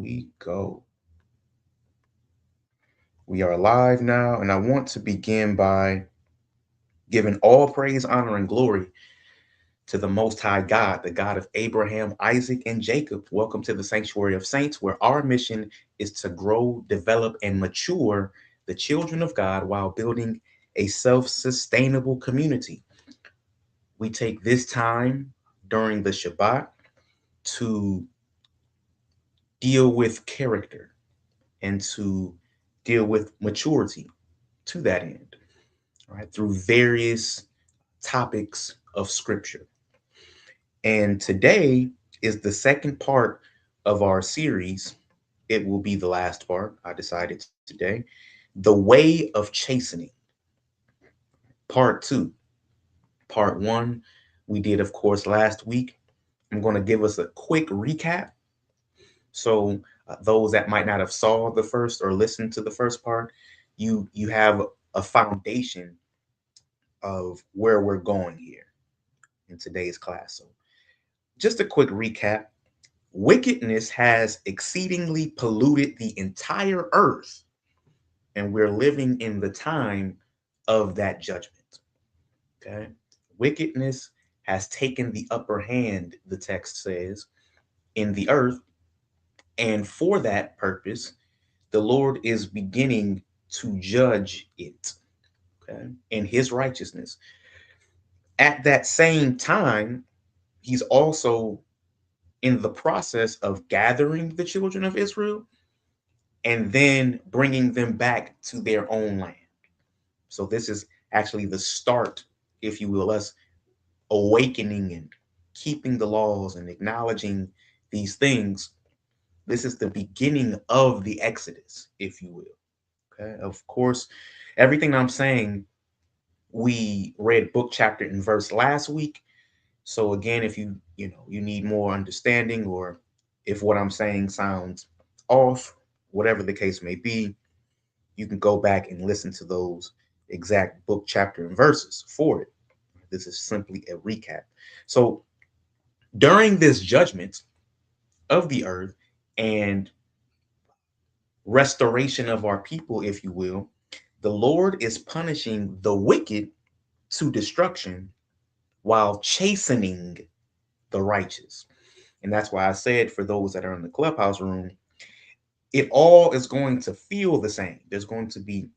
we go. We are live now, and I want to begin by giving all praise, honor, and glory to the Most High God, the God of Abraham, Isaac, and Jacob. Welcome to the Sanctuary of Saints, where our mission is to grow, develop, and mature the children of God while building a self sustainable community. We take this time during the Shabbat to deal with character and to deal with maturity to that end, right, through various topics of scripture. And today is the second part of our series. It will be the last part, I decided today. The Way of Chastening, part two. Part one, we did, of course, last week. I'm going to give us a quick recap. So those that might not have saw the first or listened to the first part, you have a foundation of where we're going here in today's class. So just a quick recap. Wickedness has exceedingly polluted the entire earth, and we're living in the time of that judgment. Okay. Wickedness has taken the upper hand, the text says, in the earth. And for that purpose, the Lord is beginning to judge it, okay, in his righteousness. At that same time, he's also in the process of gathering the children of Israel and then bringing them back to their own land. So this is actually the start, if you will, us awakening and keeping the laws and acknowledging these things. This is the beginning of the Exodus, if you will. Okay. Of course, everything I'm saying, we read book, chapter, and verse last week. So again, if you need more understanding, or if what I'm saying sounds off, whatever the case may be, you can go back and listen to those exact book, chapter, and verses for it. This is simply a recap. So during this judgment of the earth and restoration of our people, if you will, the Lord is punishing the wicked to destruction while chastening the righteous. And that's why I said, for those that are in the clubhouse room, it all is going to feel the same. There's going to be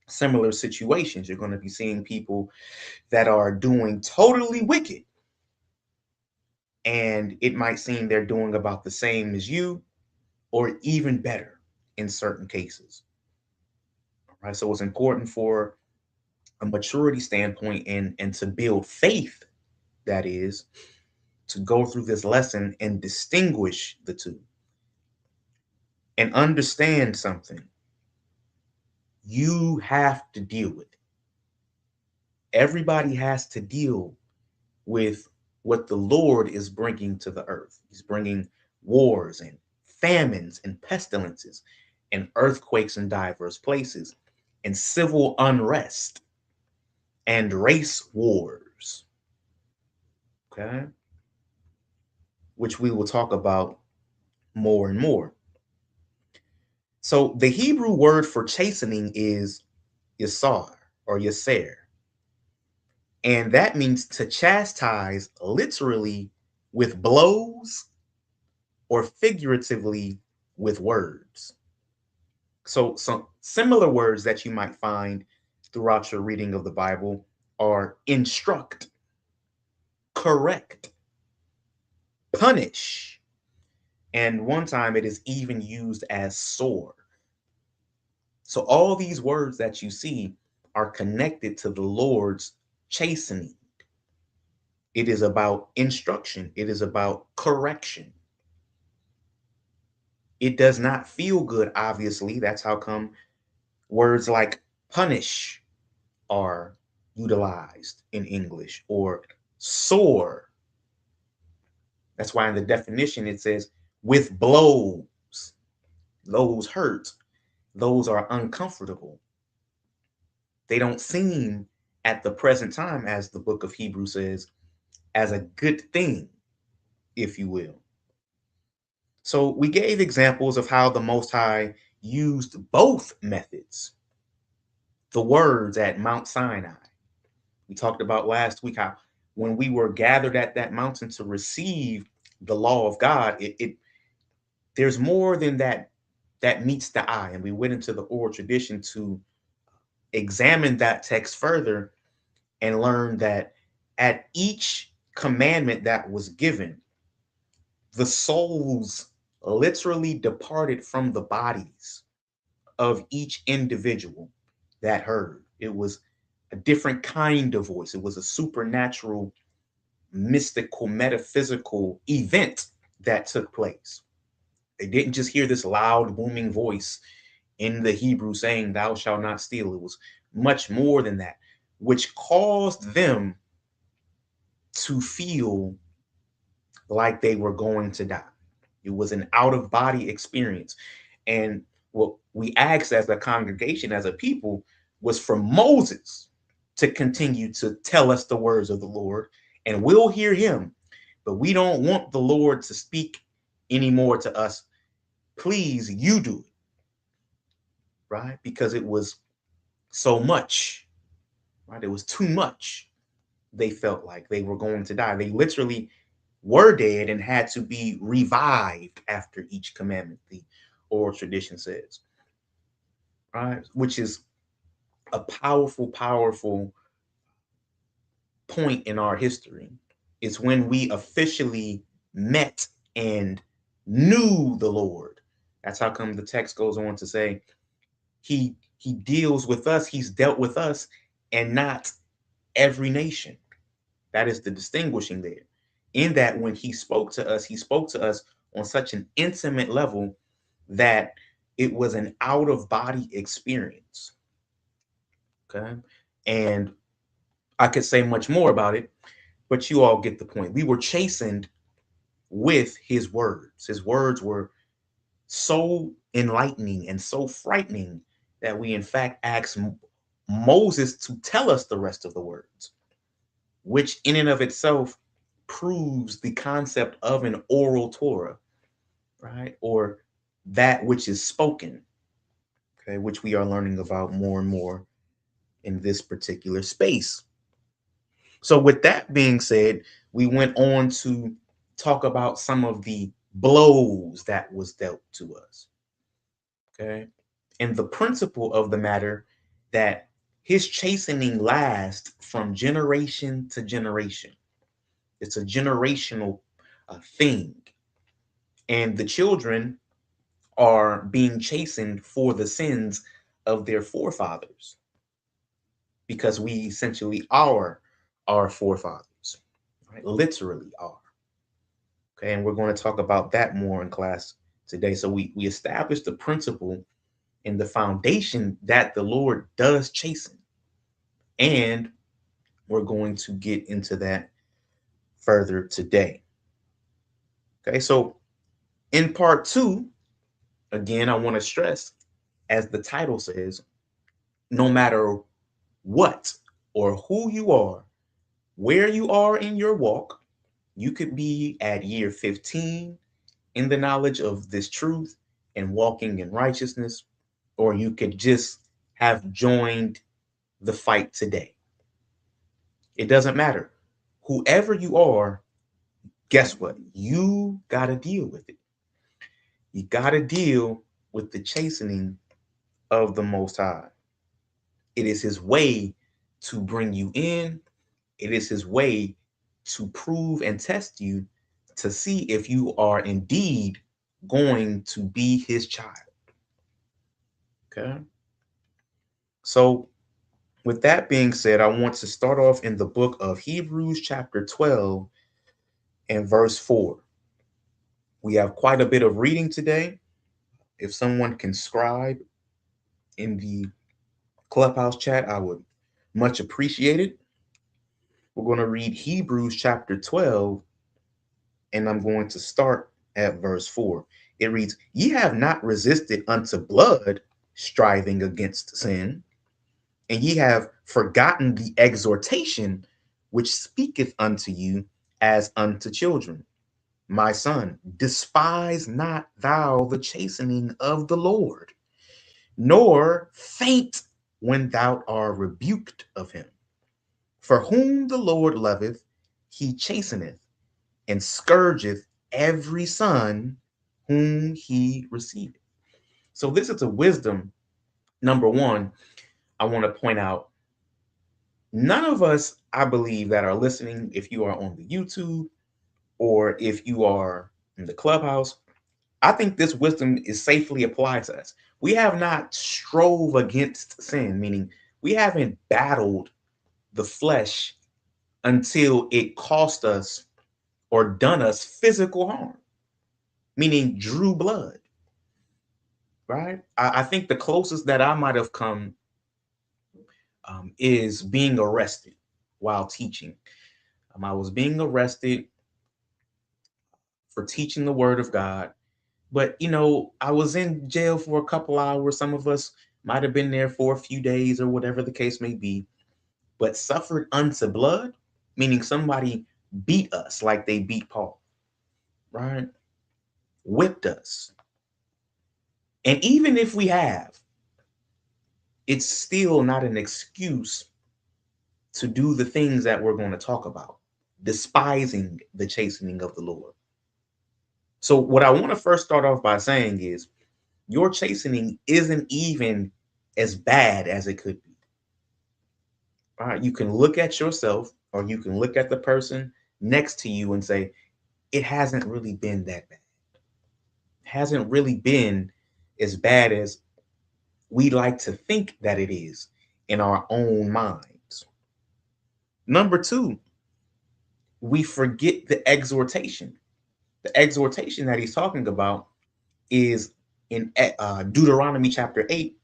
similar situations. You're going to be seeing people that are doing totally wicked, and it might seem they're doing about the same as you or even better in certain cases. All right. So it's important for a maturity standpoint and to build faith, that is, to go through this lesson and distinguish the two and understand something. You have to deal with it. Everybody has to deal with what the Lord is bringing to the earth. He's bringing wars and famines and pestilences and earthquakes in diverse places and civil unrest and race wars, okay, which we will talk about more and more. So the Hebrew word for chastening is yasar or yaser, and that means to chastise literally with blows or figuratively with words. So some similar words that you might find throughout your reading of the Bible are instruct, correct, punish, and one time it is even used as sore. So all these words that you see are connected to the Lord's chastening. It is about instruction, it is about correction. It does not feel good, obviously. That's how come words like punish are utilized in English, or sore. That's why in the definition it says with blows. Those hurt, those are uncomfortable. They don't seem at the present time, as the book of Hebrews says, as a good thing, if you will. So we gave examples of how the Most High used both methods. The words at Mount Sinai. We talked about last week how when we were gathered at that mountain to receive the law of God, it there's more than that meets the eye. And we went into the oral tradition to examine that text further and learn that at each commandment that was given, the souls literally departed from the bodies of each individual that heard. It was a different kind of voice. It was a supernatural, mystical, metaphysical event that took place. They didn't just hear this loud, booming voice in the Hebrew saying, "Thou shalt not steal." It was much more than that, which caused them to feel like they were going to die. It was an out of body experience. And what we asked as a congregation, as a people, was for Moses to continue to tell us the words of the Lord, and we'll hear him. But we don't want the Lord to speak anymore to us. Please, you do it, right? Because it was so much, right? It was too much. They felt like they were going to die. They literally were dead and had to be revived after each commandment, the oral tradition says, right? Which is a powerful, powerful point in our history. It's when we officially met and knew the Lord. That's how come the text goes on to say he deals with us, he's dealt with us, and not every nation. That is the distinguishing there. In that when he spoke to us on such an intimate level that it was an out of body experience. Okay. And I could say much more about it, but you all get the point. We were chastened with his words. His words were so enlightening and so frightening that we, in fact, asked Moses to tell us the rest of the words, which in and of itself proves the concept of an oral Torah, right? Or that which is spoken, okay, which we are learning about more and more in this particular space. So, with that being said, we went on to talk about some of the blows that was dealt to us, okay? And the principle of the matter that his chastening lasts from generation to generation. It's a generational thing. And the children are being chastened for the sins of their forefathers because we essentially are our forefathers, right? Literally are. Okay, and we're going to talk about that more in class today. So we established the principle and the foundation that the Lord does chasten, and we're going to get into that further today. Okay, so in part two, again, I want to stress, as the title says, no matter what or who you are, where you are in your walk, you could be at year 15 in the knowledge of this truth and walking in righteousness, or you could just have joined the fight today. It doesn't matter. Whoever you are, guess what? You got to deal with it. You got to deal with the chastening of the Most High. It is his way to bring you in. It is his way to prove and test you to see if you are indeed going to be his child. Okay. So, with that being said, I want to start off in the book of Hebrews, chapter 12, and verse 4. We have quite a bit of reading today. If someone can scribe in the clubhouse chat, I would much appreciate it. We're going to read Hebrews chapter 12, and I'm going to start at verse 4. It reads, "Ye have not resisted unto blood, striving against sin, and ye have forgotten the exhortation which speaketh unto you as unto children. My son, despise not thou the chastening of the Lord, nor faint when thou art rebuked of him. For whom the Lord loveth, he chasteneth, and scourgeth every son whom he receiveth. So this is a wisdom. Number one, I want to point out, none of us, I believe, that are listening, if you are on the YouTube or if you are in the clubhouse, I think this wisdom is safely applied to us. We have not strove against sin, meaning we haven't battled the flesh until it cost us or done us physical harm, meaning drew blood, right? I think the closest that I might have come is being arrested while teaching. I was being arrested for teaching the word of God. But, I was in jail for a couple hours. Some of us might have been there for a few days or whatever the case may be, but suffered unto blood, meaning somebody beat us like they beat Paul, right? Whipped us. And even if we have, it's still not an excuse to do the things that we're going to talk about, despising the chastening of the Lord. So, what I want to first start off by saying is your chastening isn't even as bad as it could be. All right, you can look at yourself or you can look at the person next to you and say, it hasn't really been that bad. It hasn't really been as bad as we like to think that it is in our own minds. Number two, we forget the exhortation. The exhortation that he's talking about is in Deuteronomy chapter 8,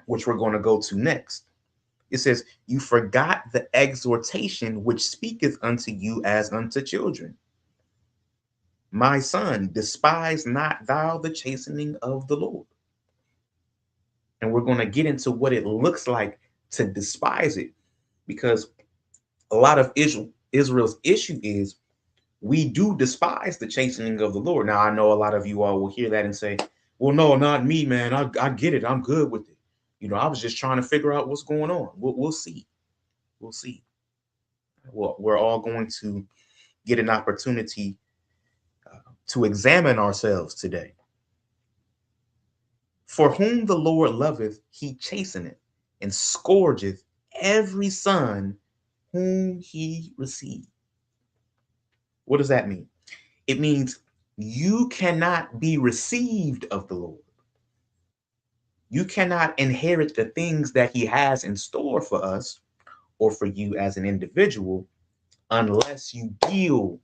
which we're going to go to next. It says, you forgot the exhortation which speaketh unto you as unto children. My son, despise not thou the chastening of the Lord. And we're going to get into what it looks like to despise it, because a lot of Israel's issue is we do despise the chastening of the Lord. Now, I know a lot of you all will hear that and say, well, no, not me, man. I get it. I'm good with it. I was just trying to figure out what's going on. We'll see. We'll see. Well, we're all going to get an opportunity to examine ourselves today. For whom the Lord loveth, he chasteneth and scourgeth every son whom he received. What does that mean? It means you cannot be received of the Lord. You cannot inherit the things that he has in store for us or for you as an individual unless you deal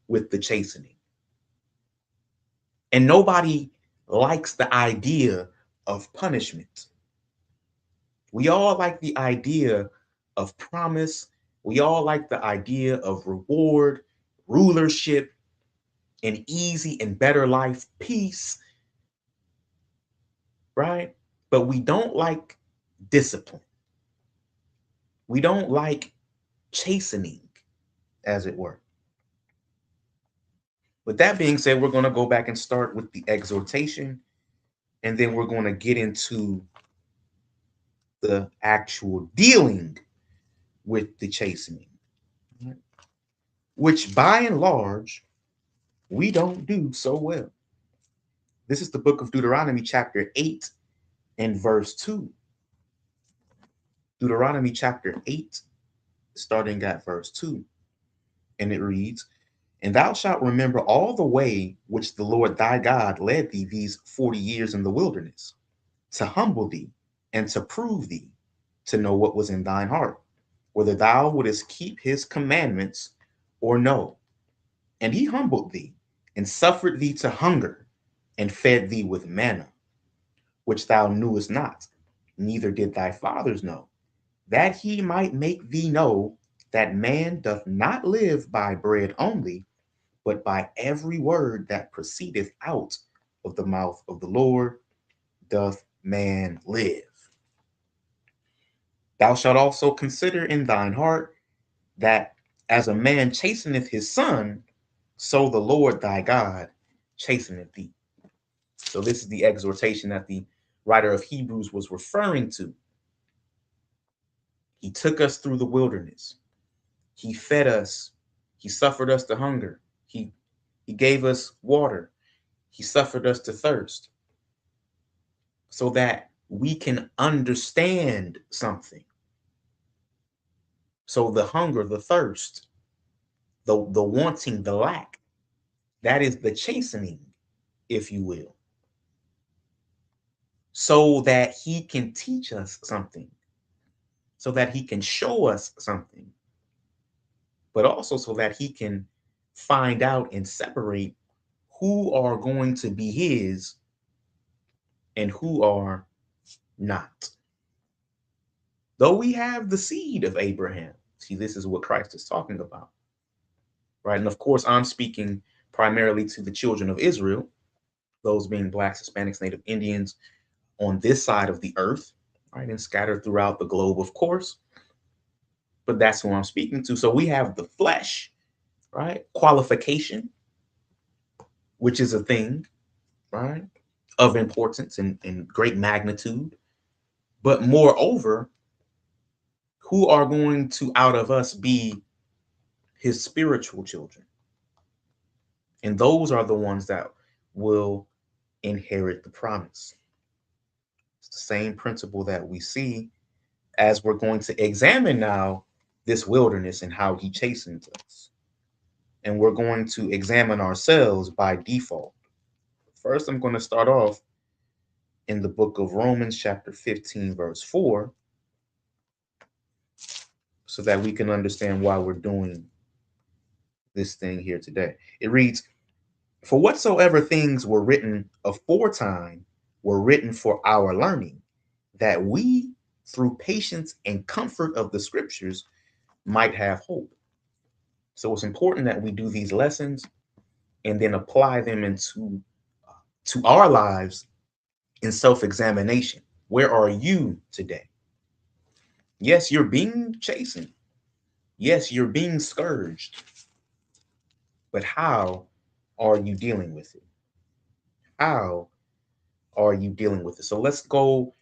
with the chastening. And nobody likes the idea of punishment. We all like the idea of promise. We all like the idea of reward, rulership, an easy and better life, peace, right? But we don't like discipline. We don't like chastening, as it were. With that being said, we're going to go back and start with the exhortation, and then we're going to get into the actual dealing with the chastening, right? Which by and large, we don't do so well. This is the book of Deuteronomy, chapter 8 and verse 2. Deuteronomy chapter 8, starting at verse 2. And it reads, and thou shalt remember all the way which the Lord thy God led thee these 40 years in the wilderness, to humble thee and to prove thee, to know what was in thine heart, whether thou wouldest keep his commandments or no. And he humbled thee and suffered thee to hunger and fed thee with manna, which thou knewest not, neither did thy fathers know, that he might make thee know that man doth not live by bread only, but by every word that proceedeth out of the mouth of the Lord doth man live. Thou shalt also consider in thine heart that as a man chasteneth his son, so the Lord thy God chasteneth thee. So this is the exhortation that the writer of Hebrews was referring to. He took us through the wilderness. He fed us. He suffered us to hunger. He gave us water. He suffered us to thirst so that we can understand something. So the hunger, the thirst, the wanting, the lack, that is the chastening, if you will, so that he can teach us something, so that he can show us something, but also so that he can find out and separate who are going to be his and who are not. Though we have the seed of Abraham, see, this is what Christ is talking about, right? And of course, I'm speaking primarily to the children of Israel, those being Blacks, Hispanics, Native Indians on this side of the earth, right? And scattered throughout the globe, of course. But that's who I'm speaking to. So we have the flesh, right? Qualification, which is a thing, right? Of importance and great magnitude. But moreover, who are going to out of us be his spiritual children? And those are the ones that will inherit the promise. It's the same principle that we see as we're going to examine now this wilderness and how he chastens us. And we're going to examine ourselves by default. First, I'm going to start off in the book of Romans, chapter 15, verse 4, so that we can understand why we're doing this thing here today. It reads, "For whatsoever things were written aforetime were written for our learning, that we, through patience and comfort of the scriptures, might have hope." So it's important that we do these lessons and then apply them into to our lives in self-examination. Where are you today? Yes, you're being chastened. Yes, you're being scourged. But how are you dealing with it? How are you dealing with it? So let's go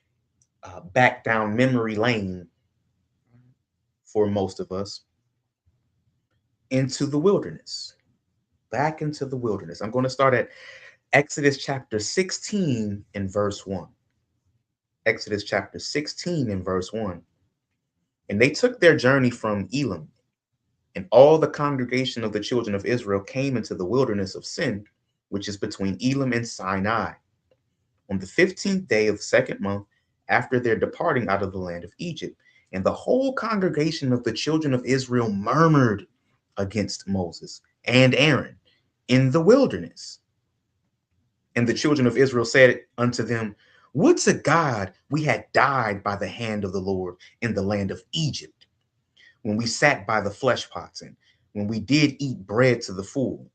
back down memory lane for most of us into the wilderness. Back into the wilderness. I'm going to start at Exodus chapter 16 and verse 1. Exodus chapter 16 and verse 1. "And they took their journey from Elim, and all the congregation of the children of Israel came into the wilderness of Sin, which is between Elim and Sinai, on the 15th day of the second month after their departing out of the land of Egypt. And the whole congregation of the children of Israel murmured against Moses and Aaron in the wilderness. And the children of Israel said unto them, Would to God we had died by the hand of the Lord in the land of Egypt, when we sat by the flesh pots, and when we did eat bread to the full.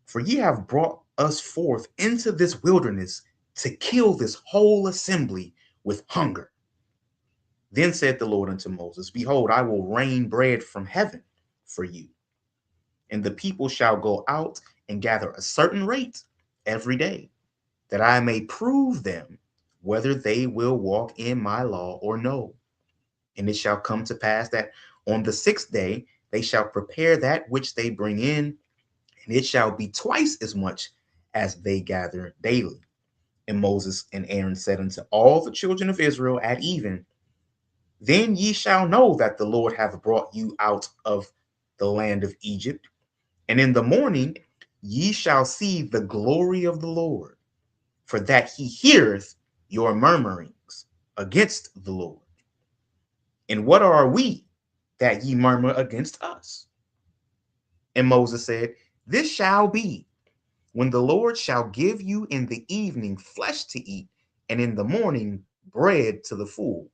For ye have brought us forth into this wilderness to kill this whole assembly with hunger. Then said the Lord unto Moses, Behold, I will rain bread from heaven for you, and the people shall go out and gather a certain rate every day, that I may prove them whether they will walk in my law or no. And it shall come to pass that on the sixth day they shall prepare that which they bring in, and it shall be twice as much as they gather daily. And Moses and Aaron said unto all the children of Israel at even, Then ye shall know that the Lord hath brought you out of the land of Egypt. And in the morning ye shall see the glory of the Lord, for that he heareth your murmurings against the Lord. And what are we that ye murmur against us? And Moses said, This shall be when the Lord shall give you in the evening flesh to eat, and in the morning bread to the full,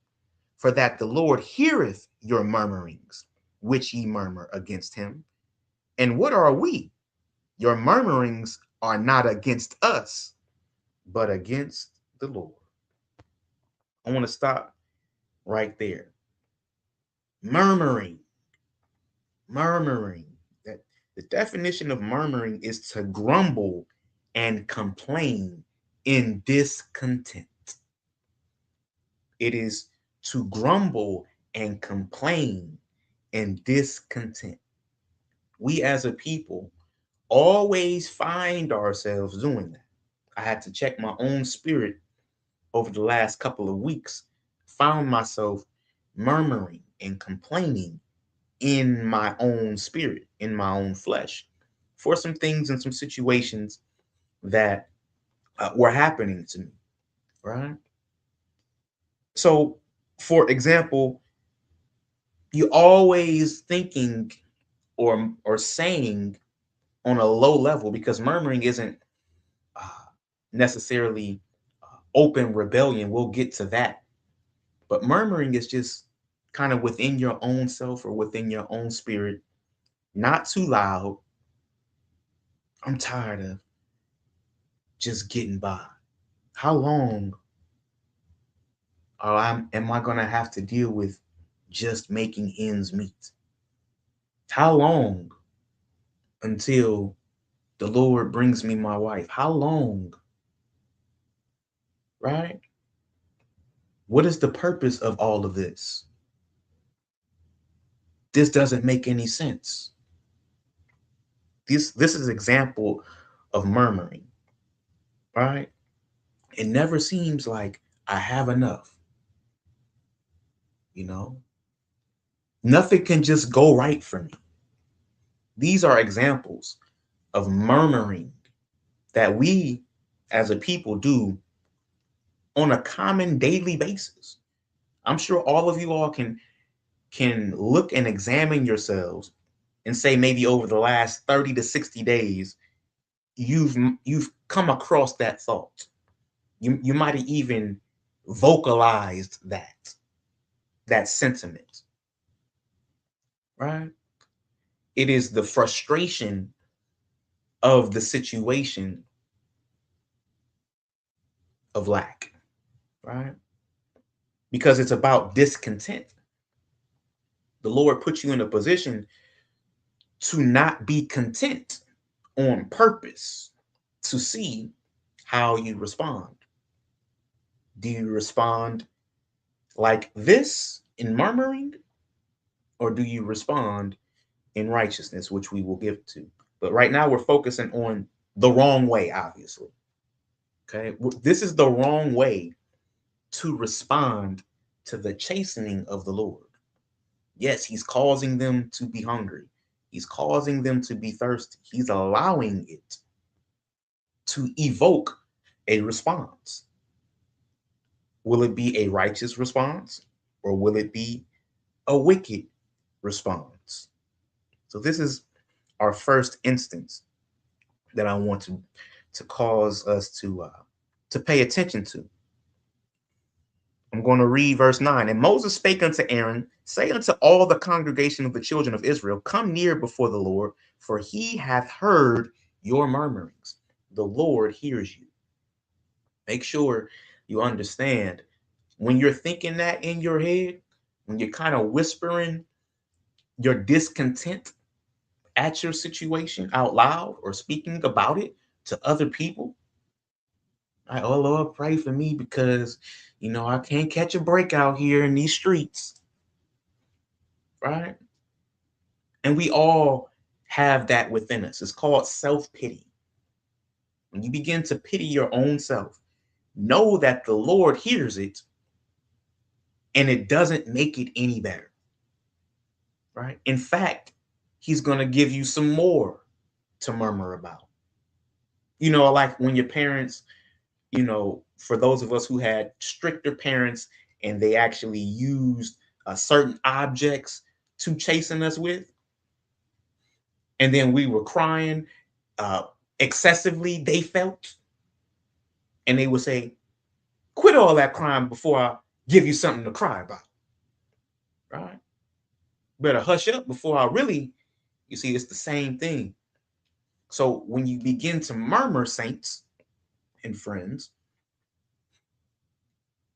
for that the Lord heareth your murmurings, which ye murmur against him. And what are we? Your murmurings are not against us, but against the Lord. I want to stop right there. Murmuring, murmuring. The definition of murmuring is to grumble and complain in discontent. It is to grumble and complain in discontent. We as a people always find ourselves doing that. I had to check my own spirit over the last couple of weeks, found myself murmuring and complaining in my own spirit, in my own flesh, for some things and some situations that were happening to me, right? So, for example, you always thinking or saying on a low level, because murmuring isn't uh, necessarily open rebellion. We'll get to that. But murmuring is just kind of within your own self or within your own spirit, not too loud. I'm tired of just getting by. How long am I going to have to deal with just making ends meet? How long until the Lord brings me my wife? How long, right? What is the purpose of all of this? This doesn't make any sense. This is an example of murmuring, right? It never seems like I have enough, you know? Nothing can just go right for me. These are examples of murmuring that we as a people do on a common daily basis. I'm sure all of you all can look and examine yourselves and say maybe over the last 30 to 60 days you've come across that thought. You might have even vocalized that sentiment, right? It is the frustration of the situation of lack, right? Because it's about discontent. The Lord puts you in a position to not be content on purpose to see how you respond. Do you respond like this in murmuring, or do you respond in righteousness, which we will give to? But right now, we're focusing on the wrong way, obviously. Okay. This is the wrong way to respond to the chastening of the Lord. Yes, He's causing them to be hungry, He's causing them to be thirsty, He's allowing it to evoke a response. Will it be a righteous response or will it be a wicked response? So this is our first instance that I want to cause us to pay attention to. I'm going to read verse 9. And Moses spake unto Aaron, say unto all the congregation of the children of Israel, come near before the Lord, for he hath heard your murmurings. The Lord hears you. Make sure you understand when you're thinking that in your head, when you're kind of whispering your discontent at your situation out loud or speaking about it to other people. Like, oh Lord, pray for me because I can't catch a break out here in these streets. Right? And we all have that within us. It's called self-pity. When you begin to pity your own self, know that the Lord hears it and it doesn't make it any better. Right? In fact, He's going to give you some more to murmur about. Like when your parents, for those of us who had stricter parents and they actually used certain objects to chasten us with, and then we were crying uh, excessively, they felt, and they would say, quit all that crying before I give you something to cry about, right? Better hush up before I really, you see, it's the same thing. So when you begin to murmur, saints and friends,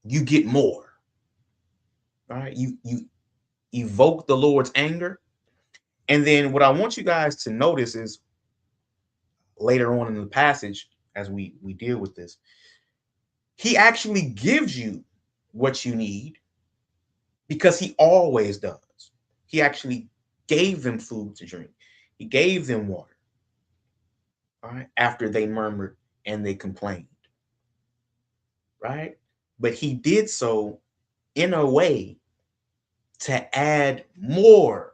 you get more, right? You evoke the Lord's anger. And then what I want you guys to notice is later on in the passage, as we deal with this, he actually gives you what you need because he always does. He actually gave them food to drink. He gave them water, all right, after they murmured and they complained, right? But he did so in a way to add more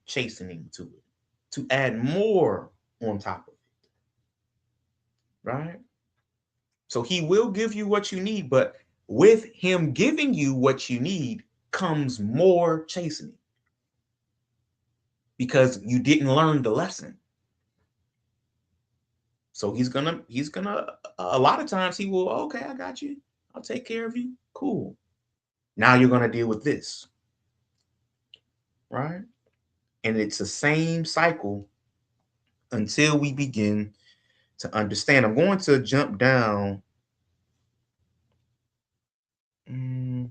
chastening to it, to add more on top of it, right? So he will give you what you need, but with him giving you what you need comes more chastening because you didn't learn the lesson. So he's gonna a lot of times he will, okay, I got you. I'll take care of you. Cool. Now you're gonna deal with this, right? And it's the same cycle until we begin to understand. I'm going to jump down. Mm,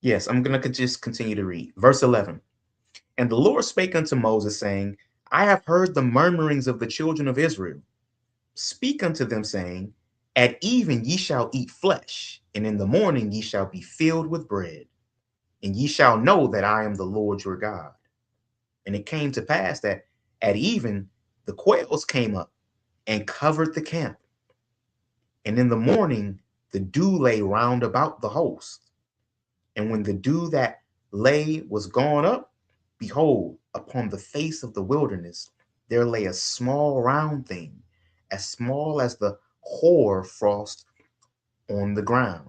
yes, I'm gonna just continue to read. Verse 11. And the Lord spake unto Moses, saying, I have heard the murmurings of the children of Israel. Speak unto them, saying, at even ye shall eat flesh, and in the morning ye shall be filled with bread, and ye shall know that I am the Lord your God. And it came to pass that at even the quails came up and covered the camp. And in the morning the dew lay round about the host. And when the dew that lay was gone up, behold, upon the face of the wilderness there lay a small round thing, as small as the hoar frost on the ground.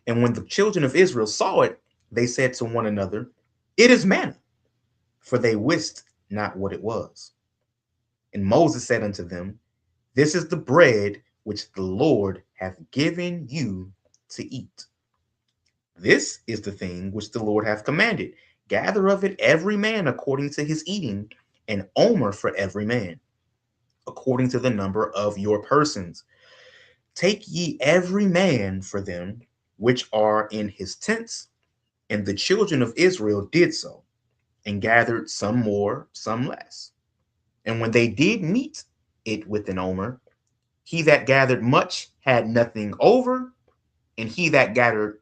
And when the children of Israel saw it, they said to one another, it is manna, for they wist not what it was. And Moses said unto them, this is the bread which the Lord hath given you to eat. This is the thing which the Lord hath commanded. Gather of it every man according to his eating, an omer for every man, according to the number of your persons. Take ye every man for them which are in his tents. And the children of Israel did so, and gathered some more, some less. And when they did meet it with an omer, he that gathered much had nothing over, and he that gathered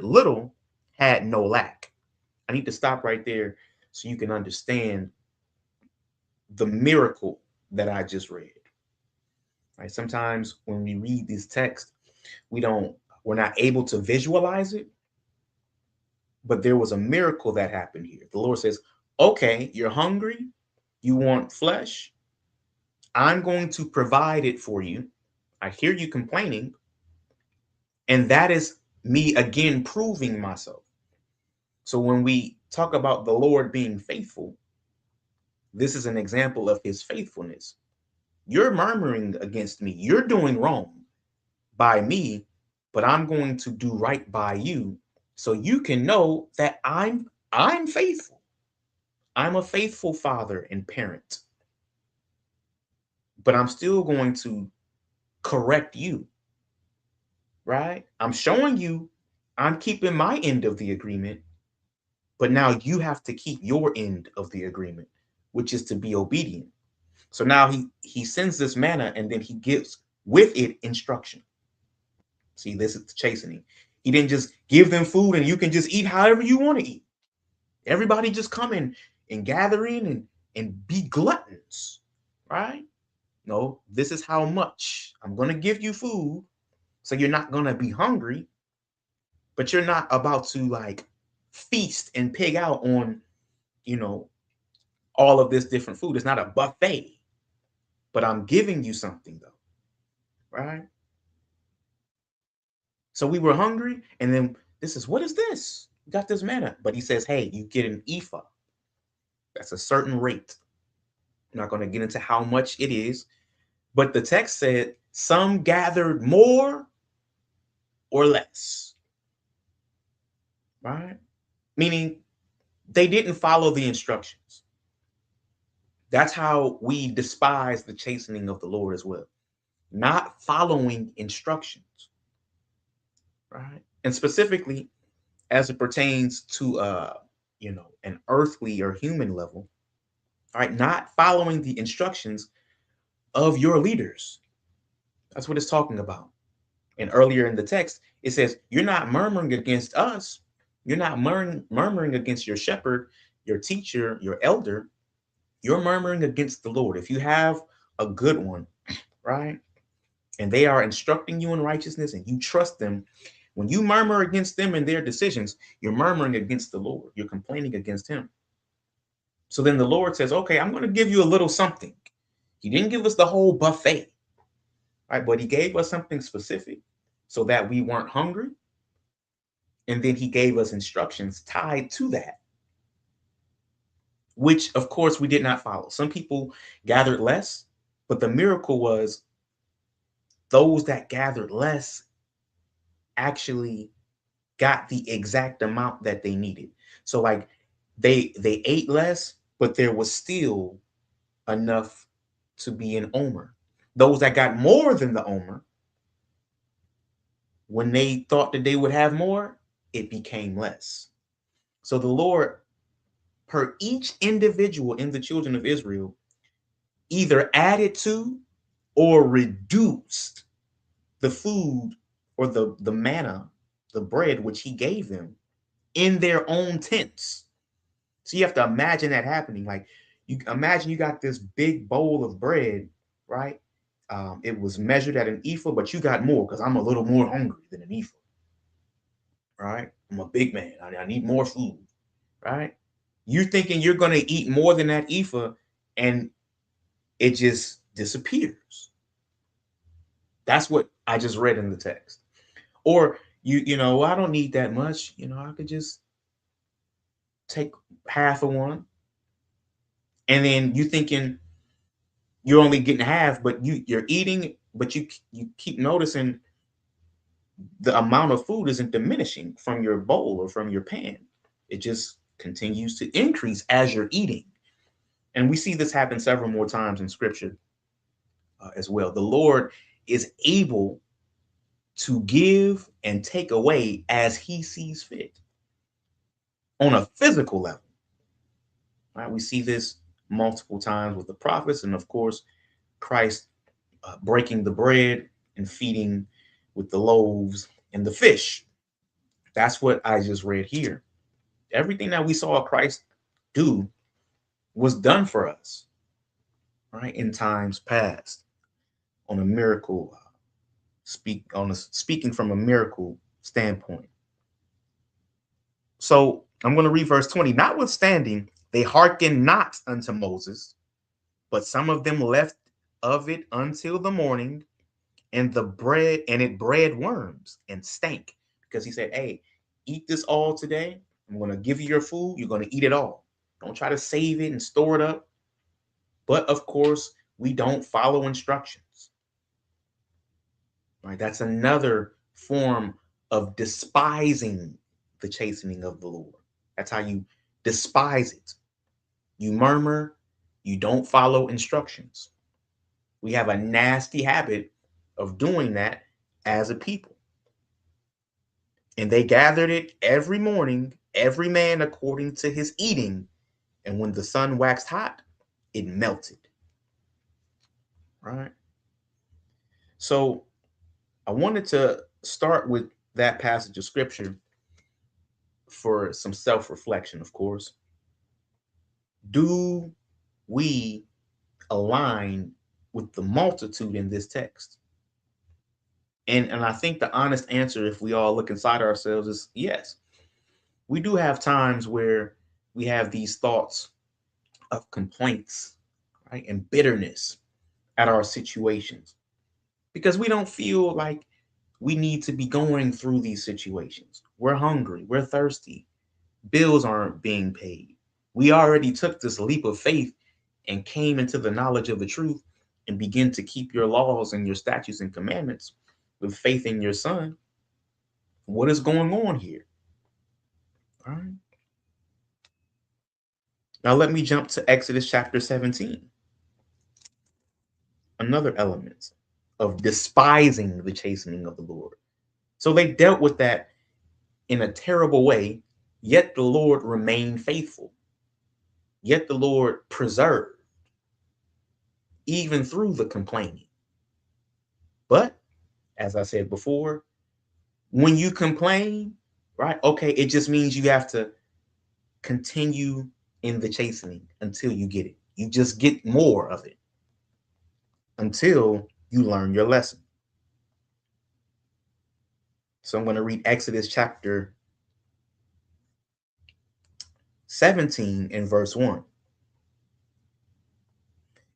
little had no lack. I need to stop right there so you can understand the miracle that I just read. Right? Sometimes when we read these texts, we're not able to visualize it, but there was a miracle that happened here. The Lord says, okay, you're hungry, you want flesh, I'm going to provide it for you. I hear you complaining, and that is me again proving myself. So when we talk about the Lord being faithful, this is an example of his faithfulness. You're murmuring against me, you're doing wrong by me, but I'm going to do right by you so you can know that I'm faithful. I'm a faithful father and parent, but I'm still going to correct you, right? I'm showing you I'm keeping my end of the agreement, but now you have to keep your end of the agreement, which is to be obedient. So now he sends this manna and then he gives with it instruction. See, this is the chastening. He didn't just give them food and you can just eat however you want to eat. Everybody just come in and gather in and be gluttons, right? No, this is how much I'm going to give you food. So you're not going to be hungry, but you're not about to like feast and pig out on, you know, all of this different food. It's not a buffet, but I'm giving you something though, right? So we were hungry, and then this is what is this? We got this manna, but he says, hey, you get an ephah. That's a certain rate. I'm not going to get into how much it is, but the text said some gathered more or less, right? Meaning they didn't follow the instructions. That's how we despise the chastening of the Lord as well. Not following instructions, right? And specifically, as it pertains to an earthly or human level, all right, not following the instructions of your leaders. That's what it's talking about. And earlier in the text, it says, you're not murmuring against us. You're not murmuring against your shepherd, your teacher, your elder. You're murmuring against the Lord. If you have a good one, right, and they are instructing you in righteousness and you trust them, when you murmur against them and their decisions, you're murmuring against the Lord. You're complaining against him. So then the Lord says, okay, I'm going to give you a little something. He didn't give us the whole buffet, right? But he gave us something specific so that we weren't hungry. And then he gave us instructions tied to that, which of course we did not follow. Some people gathered less, but the miracle was those that gathered less actually got the exact amount that they needed. So like they ate less, but there was still enough to be an omer. Those that got more than the omer, when they thought that they would have more, it became less. So the Lord, per each individual in the children of Israel, either added to or reduced the food or the manna, the bread which he gave them in their own tents. So you have to imagine that happening. Like you imagine you got this big bowl of bread, right? It was measured at an ephah, but you got more because I'm a little more hungry than an ephah, right? I'm a big man. I need more food, right? You're thinking you're going to eat more than that ephah, and it just disappears. That's what I just read in the text. Or I don't need that much. I could just take half of one, and then you thinking you're only getting half, but you're eating, but you keep noticing the amount of food isn't diminishing from your bowl or from your pan. It just continues to increase as you're eating. And we see this happen several more times in scripture as well. The Lord is able to give and take away as he sees fit on a physical level. Right? We see this multiple times with the prophets, and of course, Christ breaking the bread and feeding with the loaves and the fish. That's what I just read here. Everything that we saw Christ do was done for us, right, in times past on a miracle speaking from a miracle standpoint. So I'm going to read verse 20. Notwithstanding, they hearkened not unto Moses, but some of them left of it until the morning, and it bred worms and stank, because he said, hey, eat this all today. I'm going to give you your food. You're going to eat it all. Don't try to save it and store it up. But of course, we don't follow instructions. Right? That's another form of despising the chastening of the Lord. That's how you despise it. You murmur, you don't follow instructions. We have a nasty habit of doing that as a people. And they gathered it every morning, every man according to his eating. And when the sun waxed hot, it melted. Right? So I wanted to start with that passage of scripture for some self reflection, of course. Do we align with the multitude in this text? And I think the honest answer, if we all look inside ourselves, is yes. We do have times where we have these thoughts of complaints, right, and bitterness at our situations because we don't feel like we need to be going through these situations. We're hungry, we're thirsty, bills aren't being paid. We already took this leap of faith and came into the knowledge of the truth and begin to keep your laws and your statutes and commandments with faith in your son. What is going on here? All right. Now let me jump to Exodus chapter 17. Another element of despising the chastening of the Lord. So they dealt with that in a terrible way, yet the Lord remained faithful. Yet the Lord preserved, even through the complaining. But as I said before, when you complain, right? Okay, it just means you have to continue in the chastening until you get it. You just get more of it until you learn your lesson. So I'm going to read Exodus chapter 17 and verse 1.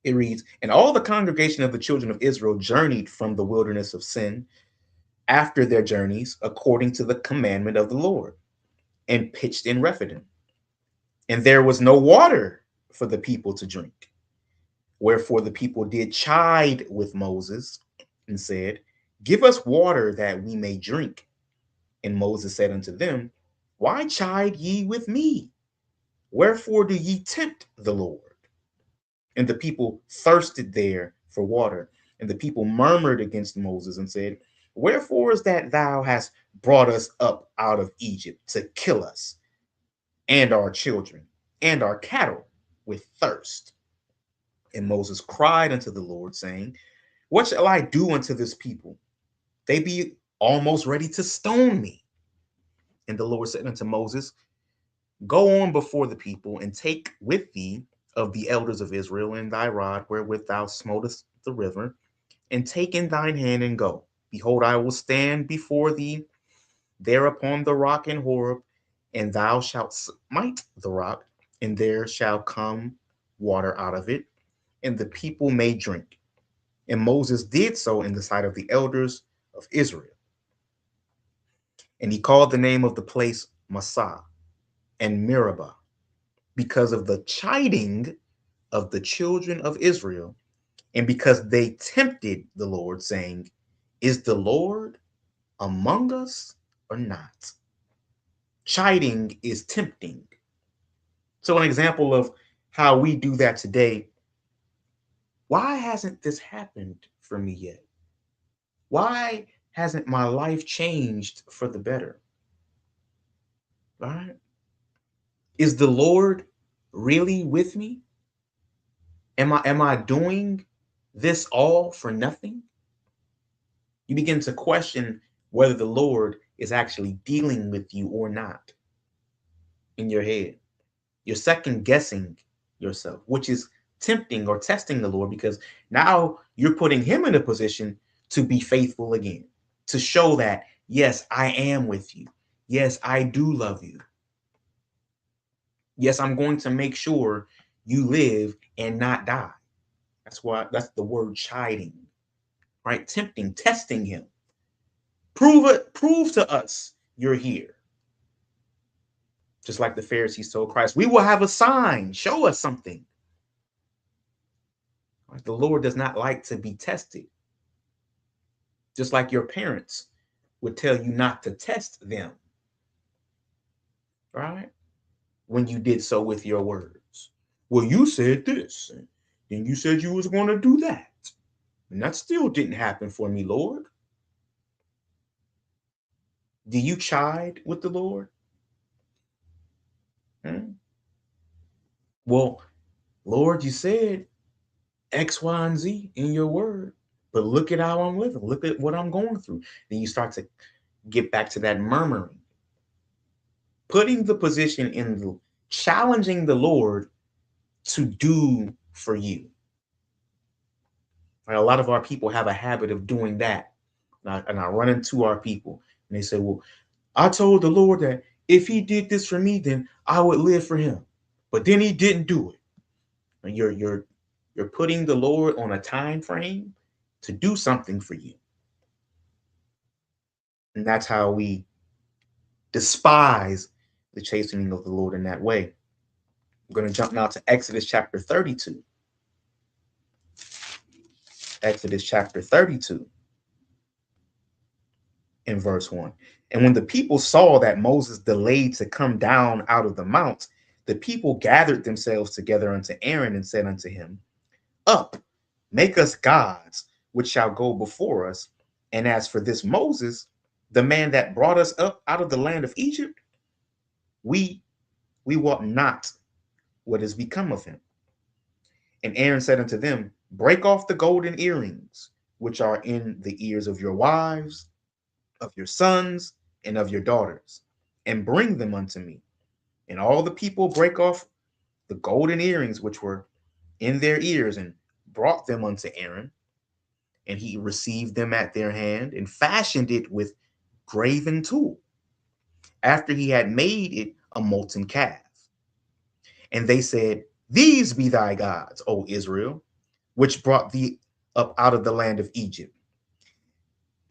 It reads, "And all the congregation of the children of Israel journeyed from the wilderness of Sin after their journeys, according to the commandment of the Lord, and pitched in Rephidim. And there was no water for the people to drink. Wherefore the people did chide with Moses and said, Give us water that we may drink. And Moses said unto them, Why chide ye with me? Wherefore do ye tempt the Lord? And the people thirsted there for water. And the people murmured against Moses and said, Wherefore is that thou hast brought us up out of Egypt to kill us and our children and our cattle with thirst? And Moses cried unto the Lord, saying, What shall I do unto this people? They be almost ready to stone me. And the Lord said unto Moses, Go on before the people, and take with thee of the elders of Israel in thy rod wherewith thou smotest the river, and take in thine hand and go. Behold, I will stand before thee there upon the rock in Horeb, and thou shalt smite the rock, and there shall come water out of it, and the people may drink. And Moses did so in the sight of the elders of Israel. And he called the name of the place Massah and Meribah, because of the chiding of the children of Israel, and because they tempted the Lord, saying, Is the Lord among us or not? Chiding is tempting. So an example of how we do that today: why hasn't this happened for me yet? Why hasn't my life changed for the better? Right? Is the Lord really with me? Am I doing this all for nothing? You begin to question whether the Lord is actually dealing with you or not in your head. You're second guessing yourself, which is tempting or testing the Lord, because now you're putting him in a position to be faithful again, to show that, yes, I am with you. Yes, I do love you. Yes, I'm going to make sure you live and not die. That's the word chiding, right? Tempting, testing him. Prove to us you're here. Just like the Pharisees told Christ, we will have a sign, show us something. Right? The Lord does not like to be tested. Just like your parents would tell you not to test them, right? When you did so with your words. Well, you said this, and then you said you was going to do that. And that still didn't happen for me, Lord. Do you chide with the Lord? Hmm? Well, Lord, you said X, Y, and Z in your word, but look at how I'm living. Look at what I'm going through. Then you start to get back to that murmuring, putting the position in the challenging the Lord to do for you. Right? A lot of our people have a habit of doing that. And I run into our people and they say, Well, I told the Lord that if he did this for me, then I would live for him. But then he didn't do it. And you're putting the Lord on a time frame to do something for you. And that's how we despise the chastening of the Lord in that way. I'm going to jump now to Exodus chapter 32. Exodus chapter 32 in verse 1. And when the people saw that Moses delayed to come down out of the mount, the people gathered themselves together unto Aaron and said unto him, Up, make us gods, which shall go before us. And as for this Moses, the man that brought us up out of the land of Egypt, we wot not what is become of him. And Aaron said unto them, break off the golden earrings which are in the ears of your wives, of your sons, and of your daughters, and bring them unto me. And all the people break off the golden earrings which were in their ears, and brought them unto Aaron. And he received them at their hand, and fashioned it with graven tool, after he had made it a molten calf. And they said, these be thy gods, O Israel, which brought thee up out of the land of Egypt.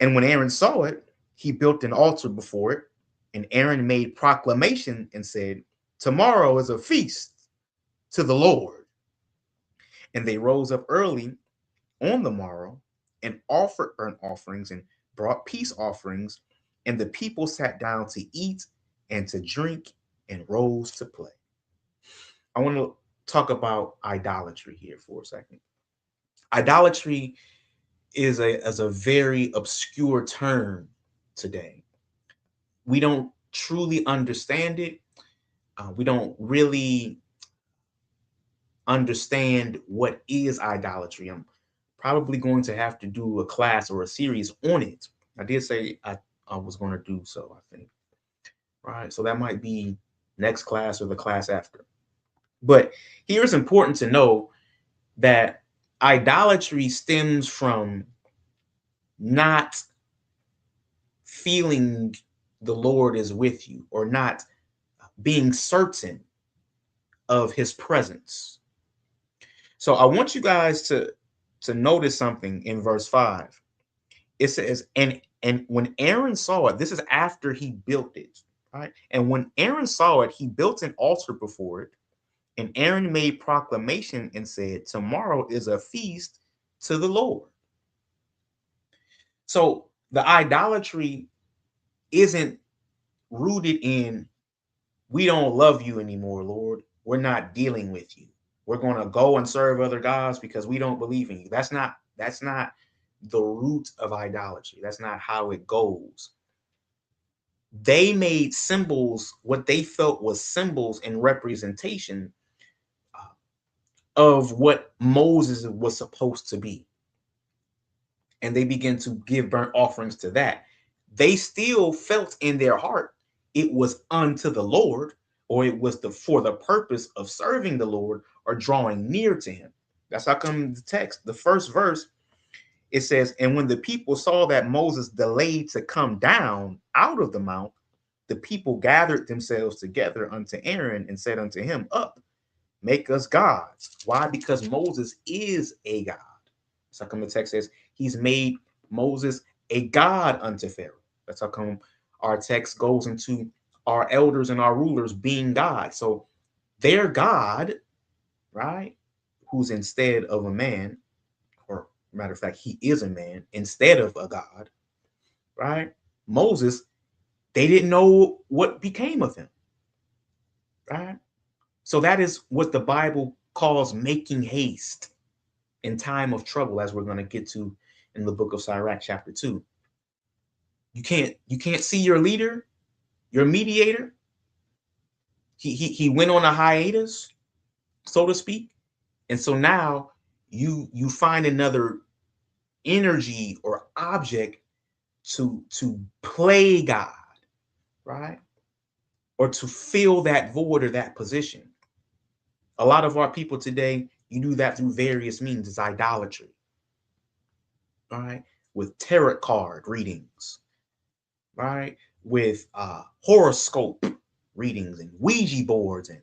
And when Aaron saw it, he built an altar before it. And Aaron made proclamation and said, tomorrow is a feast to the Lord. And they rose up early on the morrow and offered burnt offerings and brought peace offerings. And the people sat down to eat and to drink and rose to play. I want to talk about idolatry here for a second. Idolatry is a very obscure term today. We don't truly understand it. We don't really understand what is idolatry. I'm probably going to have to do a class or a series on it. I did say I was going to do so, I think. Right. So that might be next class or the class after. But here it's important to know that idolatry stems from not feeling the Lord is with you, or not being certain of his presence. So I want you guys to notice something in verse 5. It says, and when Aaron saw it, this is after he built it, right? And when Aaron saw it, he built an altar before it. And Aaron made proclamation and said, tomorrow is a feast to the Lord. So the idolatry isn't rooted in, we don't love you anymore, Lord. We're not dealing with you. We're going to go and serve other gods because we don't believe in you. That's not the root of idolatry. That's not how it goes. They made symbols, what they felt was symbols and representation of what Moses was supposed to be. And they began to give burnt offerings to that. They still felt in their heart it was unto the Lord, or it was for the purpose of serving the Lord or drawing near to him. That's how come the text, the first verse, it says, and when the people saw that Moses delayed to come down out of the mount, the people gathered themselves together unto Aaron and said unto him, up, make us gods. Why? Because Moses is a God. So how come the text says he's made Moses a God unto Pharaoh. That's how come our text goes into our elders and our rulers being God. So their God, right, who's instead of a man, or matter of fact, he is a man instead of a God, right? Moses, they didn't know what became of him, right? So that is what the Bible calls making haste in time of trouble, as we're going to get to in the book of Sirach, chapter 2. You can't see your leader, your mediator. He went on a hiatus, so to speak. And so now you find another energy or object to play God, right? Or to fill that void or that position. A lot of our people today, you do that through various means. It's idolatry, right? With tarot card readings, right? With horoscope readings and Ouija boards and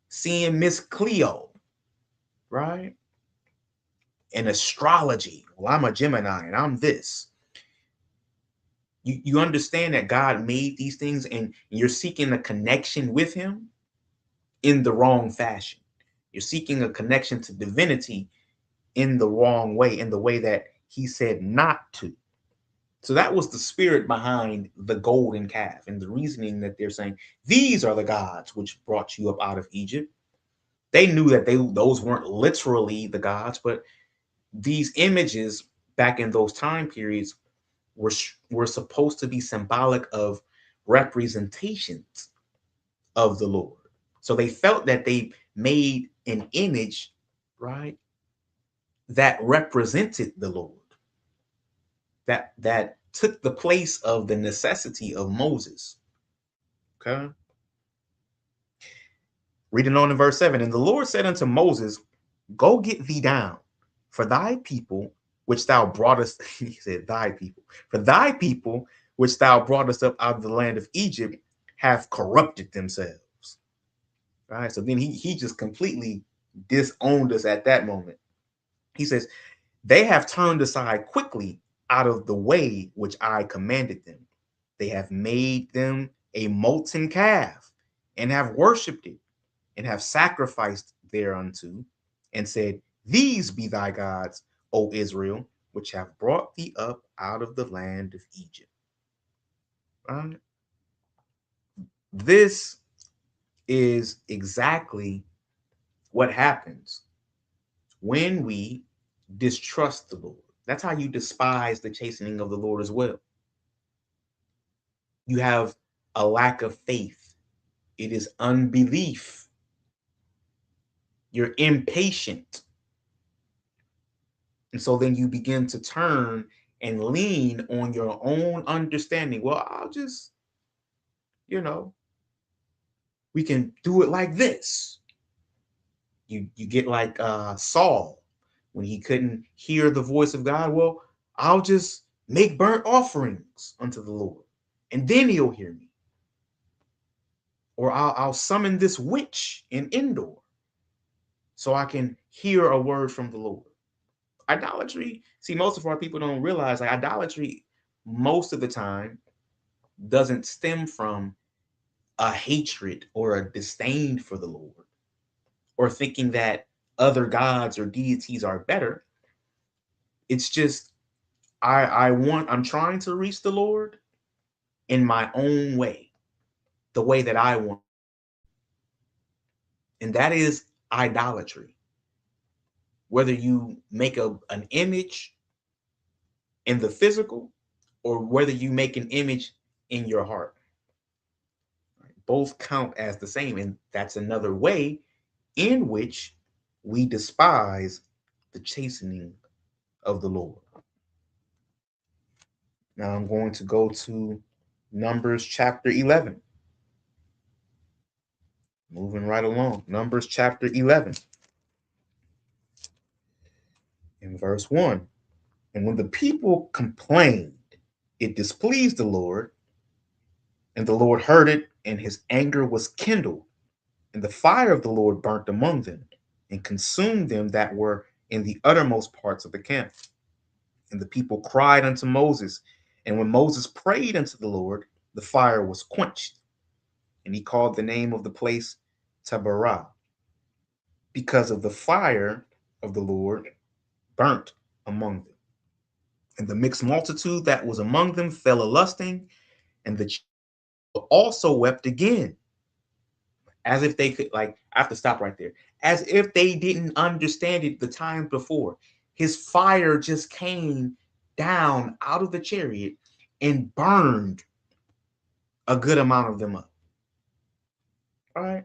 seeing Miss Cleo, right? And astrology. Well, I'm a Gemini and I'm this. You understand that God made these things and you're seeking a connection with him in the wrong fashion. You're seeking a connection to divinity in the wrong way, in the way that he said not to. So that was the spirit behind the golden calf and the reasoning that they're saying, these are the gods which brought you up out of Egypt. They knew that those weren't literally the gods, but these images back in those time periods were supposed to be symbolic of representations of the Lord. So they felt that they made an image, right, that represented the Lord, that took the place of the necessity of Moses. Okay. Reading on in verse 7, and the Lord said unto Moses, go get thee down, for thy people, which thou broughtest, he said, thy people, for thy people, which thou broughtest up out of the land of Egypt, have corrupted themselves. All right. So then he just completely disowned us at that moment. He says, they have turned aside quickly out of the way which I commanded them. They have made them a molten calf and have worshipped it and have sacrificed thereunto and said, these be thy gods, O Israel, which have brought thee up out of the land of Egypt. This is exactly what happens when we distrust the Lord. That's how you despise the chastening of the Lord as well. You have a lack of faith, it is unbelief. You're impatient. And so then you begin to turn and lean on your own understanding. Well, I'll just, you know, we can do it like this. You get like Saul when he couldn't hear the voice of God. Well, I'll just make burnt offerings unto the Lord, and then he'll hear me. Or I'll summon this witch in Endor so I can hear a word from the Lord. Idolatry, see, most of our people don't realize like idolatry most of the time doesn't stem from a hatred or a disdain for the Lord or thinking that other gods or deities are better. It's just I'm trying to reach the Lord in my own way, the way that I want. And that is idolatry. Whether you make an image in the physical or whether you make an image in your heart, both count as the same. And that's another way in which we despise the chastening of the Lord. Now I'm going to go to Numbers chapter 11. Moving right along. Numbers chapter 11 in verse 1. And when the people complained, it displeased the Lord, and the Lord heard it, and his anger was kindled, and the fire of the Lord burnt among them, and consumed them that were in the uttermost parts of the camp. And the people cried unto Moses. And when Moses prayed unto the Lord, the fire was quenched. And he called the name of the place Taberah, because of the fire of the Lord burnt among them. And the mixed multitude that was among them fell a lusting, and the also wept again, as if they could, like, I have to stop right there, as if they didn't understand it the time before. His fire just came down out of the chariot and burned a good amount of them up. All right.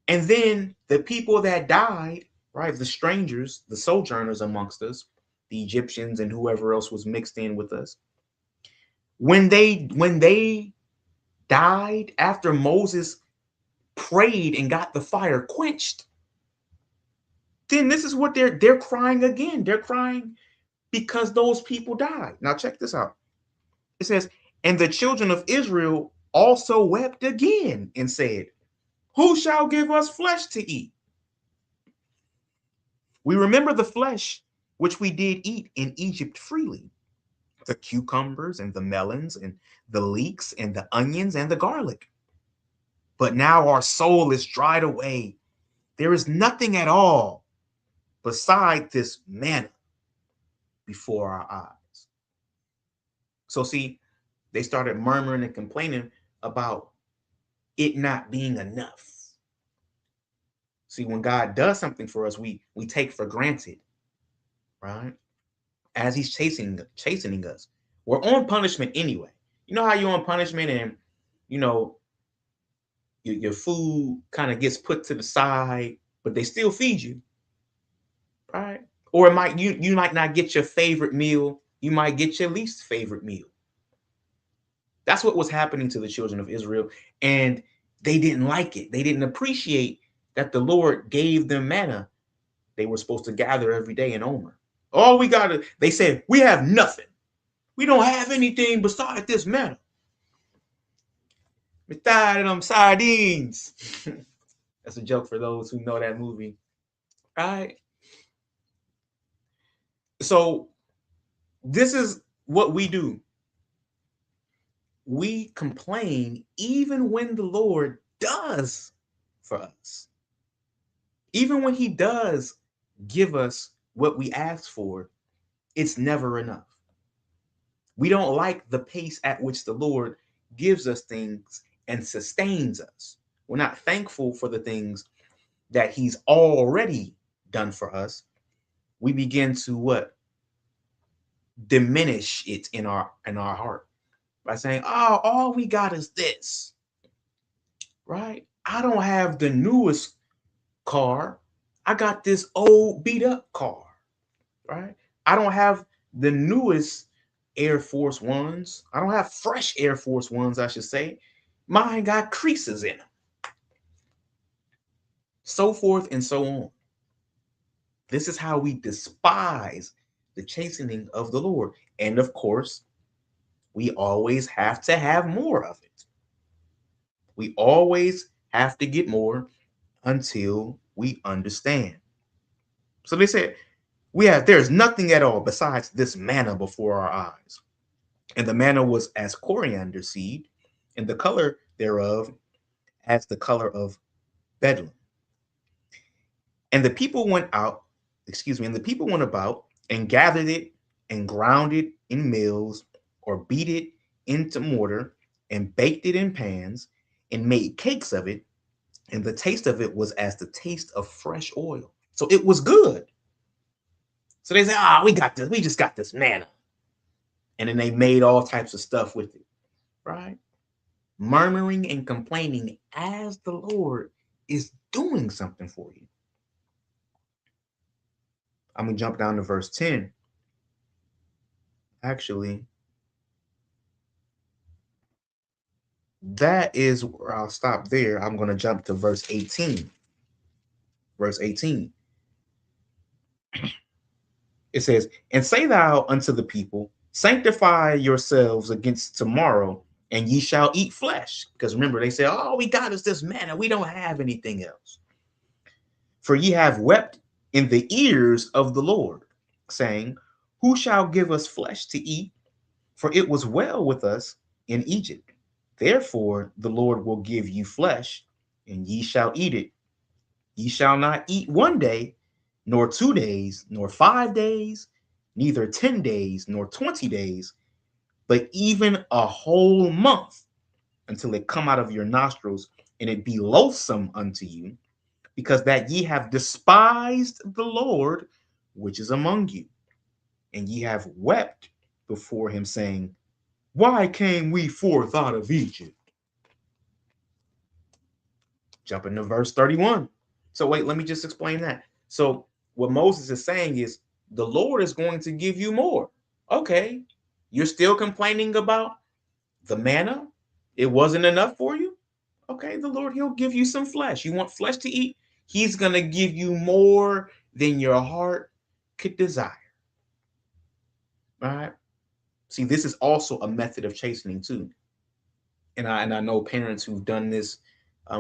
And then the people that died, right, the strangers, the sojourners amongst us, the Egyptians and whoever else was mixed in with us, when they died after Moses prayed and got the fire quenched, then this is what they're crying again. They're crying because those people died. Now check this out. It says, and the children of Israel also wept again and said, who shall give us flesh to eat? We remember the flesh which we did eat in Egypt freely, the cucumbers and the melons and the leeks and the onions and the garlic. But now our soul is dried away. There is nothing at all beside this manna before our eyes. So, see, they started murmuring and complaining about it not being enough. See, when God does something for us, we take for granted, right? As He's chastening us, We're on punishment anyway. You know how you're on punishment and, you know, your food kind of gets put to the side, but they still feed you, right? Or it might you might not get your favorite meal. You might get your least favorite meal. That's what was happening to the children of Israel, and they didn't like it. They didn't appreciate that the Lord gave them manna. They were supposed to gather every day in Omer. All we got to, they said, we have nothing. We don't have anything beside this manna. We tired of them sardines. That's a joke for those who know that movie. All right. So this is what we do. We complain even when the Lord does for us. Even when he does give us what we ask for, it's never enough. We don't like the pace at which the Lord gives us things and sustains us. We're not thankful for the things that he's already done for us. We begin to what? Diminish it in our heart by saying, "Oh, all we got is this." Right? I don't have the newest car. I got this old beat up car. Right? I don't have the newest Air Force Ones. I don't have fresh Air Force Ones, I should say. Mine got creases in them. So forth and so on. This is how we despise the chastening of the Lord. And of course, we always have to have more of it. We always have to get more until we understand. So they said, there's nothing at all besides this manna before our eyes. And the manna was as coriander seed, and the color thereof as the color of bedlam. And the people went out, and the people went about and gathered it and ground it in mills or beat it into mortar and baked it in pans and made cakes of it. And the taste of it was as the taste of fresh oil. So it was good. So they said, we got this. We just got this manna. And then they made all types of stuff with it, right? Murmuring and complaining as the Lord is doing something for you. I'm going to jump down to verse 10. Actually, that is where I'll stop there. I'm going to jump to verse 18. Verse 18. It says, "And say thou unto the people, sanctify yourselves against tomorrow, and ye shall eat flesh." Because remember, they say, "Oh, we got us this manna. We don't have anything else. For ye have wept in the ears of the Lord, saying, who shall give us flesh to eat? For it was well with us in Egypt. Therefore the Lord will give you flesh, and ye shall eat it. Ye shall not eat 1 day, nor 2 days, nor 5 days, neither 10 days, nor 20 days, but even a whole month, until it come out of your nostrils, and it be loathsome unto you, because that ye have despised the Lord which is among you, and ye have wept before him, saying, why came we forth out of Egypt?" Jump into verse 31. So wait, let me just explain that. So what Moses is saying is the Lord is going to give you more. Okay, you're still complaining about the manna? It wasn't enough for you? Okay, the Lord, he'll give you some flesh. You want flesh to eat? He's going to give you more than your heart could desire. All right. See, this is also a method of chastening too. And I know parents who've done this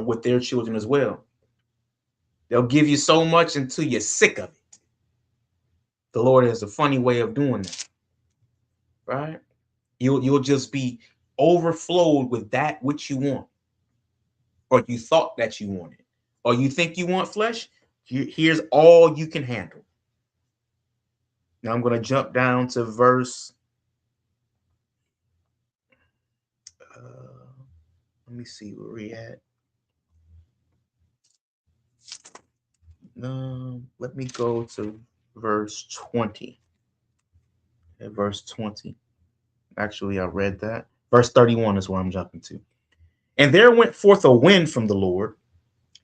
with their children as well. They'll give you so much until you're sick of it. The Lord has a funny way of doing that, right? You'll just be overflowed with that which you want, or you thought that you wanted, or you think you want flesh. Here's all you can handle. Now I'm going to jump down to verse. Let me see where we at. Let me go to verse 20. At verse 20. Actually, I read that. Verse 31 is where I'm jumping to. And there went forth a wind from the Lord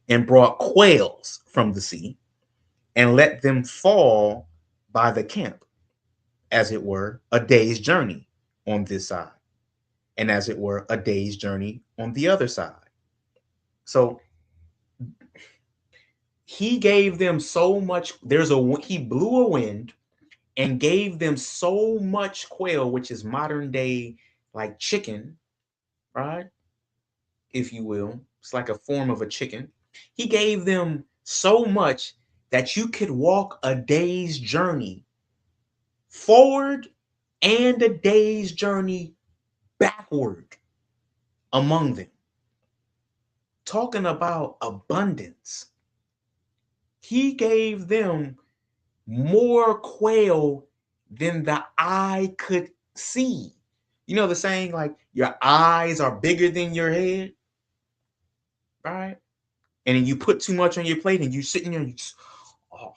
and brought quails from the sea and let them fall by the camp, as it were, a day's journey on this side, and as it were, a day's journey on the other side. So he gave them so much. He blew a wind and gave them so much quail, which is modern day like chicken, right? If you will. It's like a form of a chicken. He gave them so much that you could walk a day's journey forward and a day's journey backward among them. Talking about abundance. He gave them more quail than the eye could see. You know the saying, like, your eyes are bigger than your head, right? And then you put too much on your plate and you sitting there and you just, oh,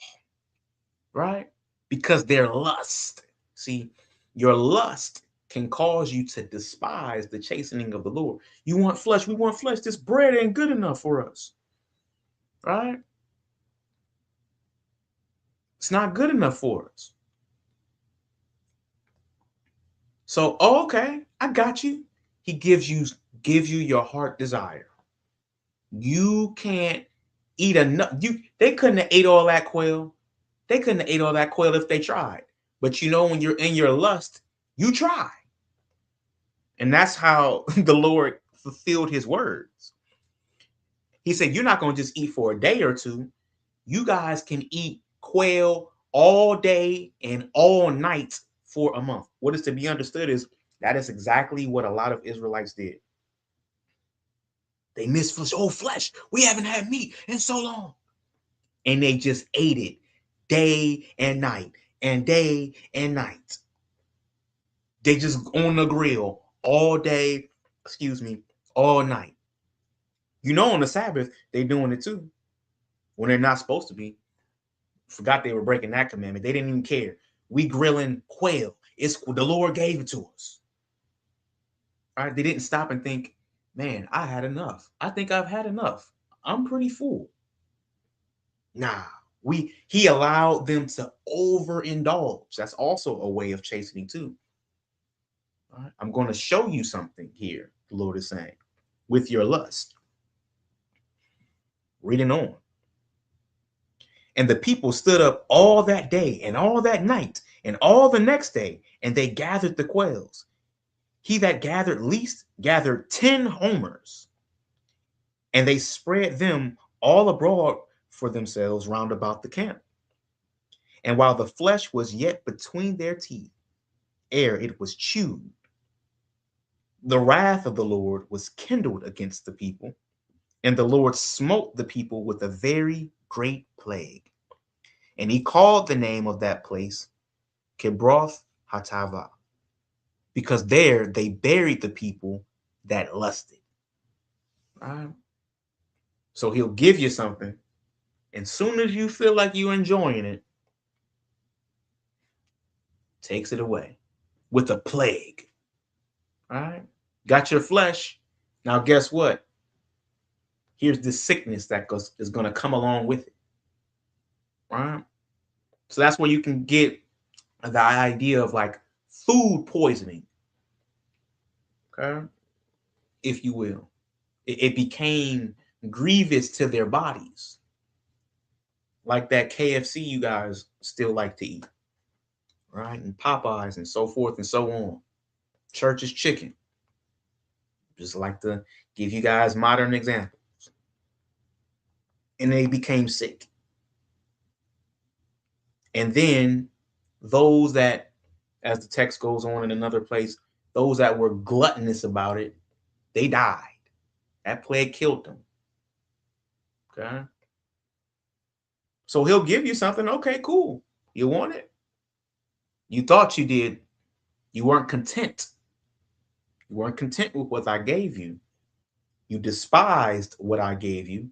right? Because they're lust. See, your lust can cause you to despise the chastening of the Lord. You want flesh, we want flesh. This bread ain't good enough for us, right? It's not good enough for us. So, okay, I got you. He gives you your heart desire. You can't eat enough. They couldn't have ate all that quail. They couldn't have ate all that quail if they tried. But you know, when you're in your lust, you try. And that's how the Lord fulfilled his words. He said, you're not going to just eat for a day or two. You guys can eat quail all day and all night for a month. What is to be understood is that is exactly what a lot of Israelites did. They missed flesh. Oh, flesh. We haven't had meat in so long. And they just ate it day and night and day and night. They just on the grill all day, all night. You know, on the Sabbath, they're doing it too. When they're not supposed to be. Forgot they were breaking that commandment. They didn't even care. We grilling quail. It's the Lord gave it to us. All right. They didn't stop and think, man, I had enough. I think I've had enough. I'm pretty full. Nah. He allowed them to overindulge. That's also a way of chastening too. All right. I'm going to show you something here, the Lord is saying, with your lust. Reading on. And the people stood up all that day and all that night and all the next day, and they gathered the quails. He that gathered least gathered 10 homers, and they spread them all abroad for themselves round about the camp. And while the flesh was yet between their teeth, ere it was chewed, the wrath of the Lord was kindled against the people, and the Lord smote the people with a very great plague. And he called the name of that place Kibroth Hatava, because there they buried the people that lusted. Right? So he'll give you something, and soon as you feel like you're enjoying it, takes it away with a plague. All right? Got your flesh. Now, guess what? Here's the sickness that is going to come along with it. Right? So that's where you can get the idea of like food poisoning. Okay? If you will. It became grievous to their bodies. Like that KFC you guys still like to eat. Right? And Popeyes and so forth and so on. Church's chicken. Just like to give you guys modern examples. And they became sick. And then those that, as the text goes on in another place, those that were gluttonous about it, they died. That plague killed them. Okay. So he'll give you something. Okay, cool. You want it? You thought you did. You weren't content. You weren't content with what I gave you. You despised what I gave you.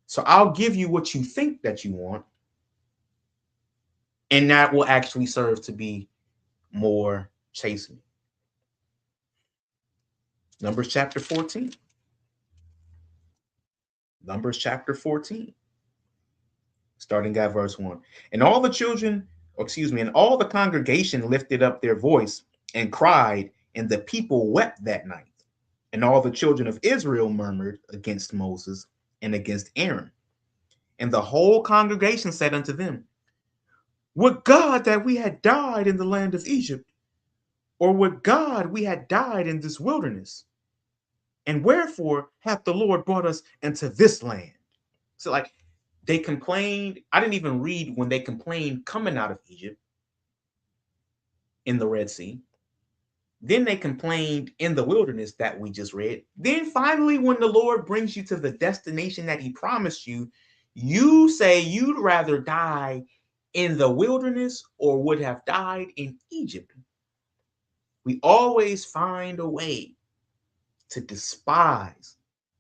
So I'll give you what you think that you want. And that will actually serve to be more chastening. Numbers chapter 14. Numbers chapter 14, starting at verse 1. And all the children, or excuse me, and all the congregation lifted up their voice and cried, and the people wept that night. And all the children of Israel murmured against Moses and against Aaron. And the whole congregation said unto them, would God that we had died in the land of Egypt, or would God we had died in this wilderness? And wherefore hath the Lord brought us into this land? So, like, they complained. I didn't even read when they complained coming out of Egypt in the Red Sea. Then they complained in the wilderness that we just read. Then finally, when the Lord brings you to the destination that he promised you, you say you'd rather die in the wilderness or would have died in Egypt. We always find a way to despise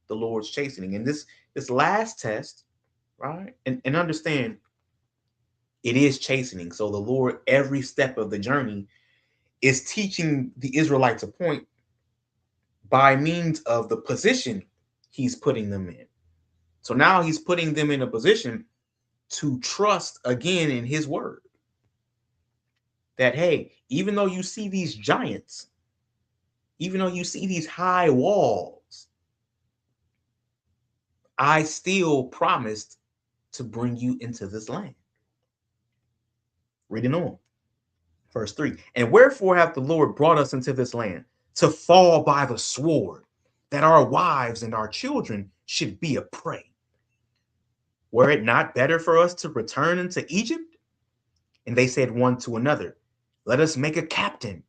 the Lord's chastening. And this last test, right? And understand, it is chastening. So the Lord, every step of the journey, is teaching the Israelites a point by means of the position he's putting them in. So now he's putting them in a position to trust again in his word. That, hey, even though you see these giants, even though you see these high walls, I still promised to bring you into this land. Reading on. Verse 3. And wherefore hath the Lord brought us into this land? To fall by the sword, that our wives and our children should be a prey. Were it not better for us to return into Egypt? And they said one to another, let us make a captain,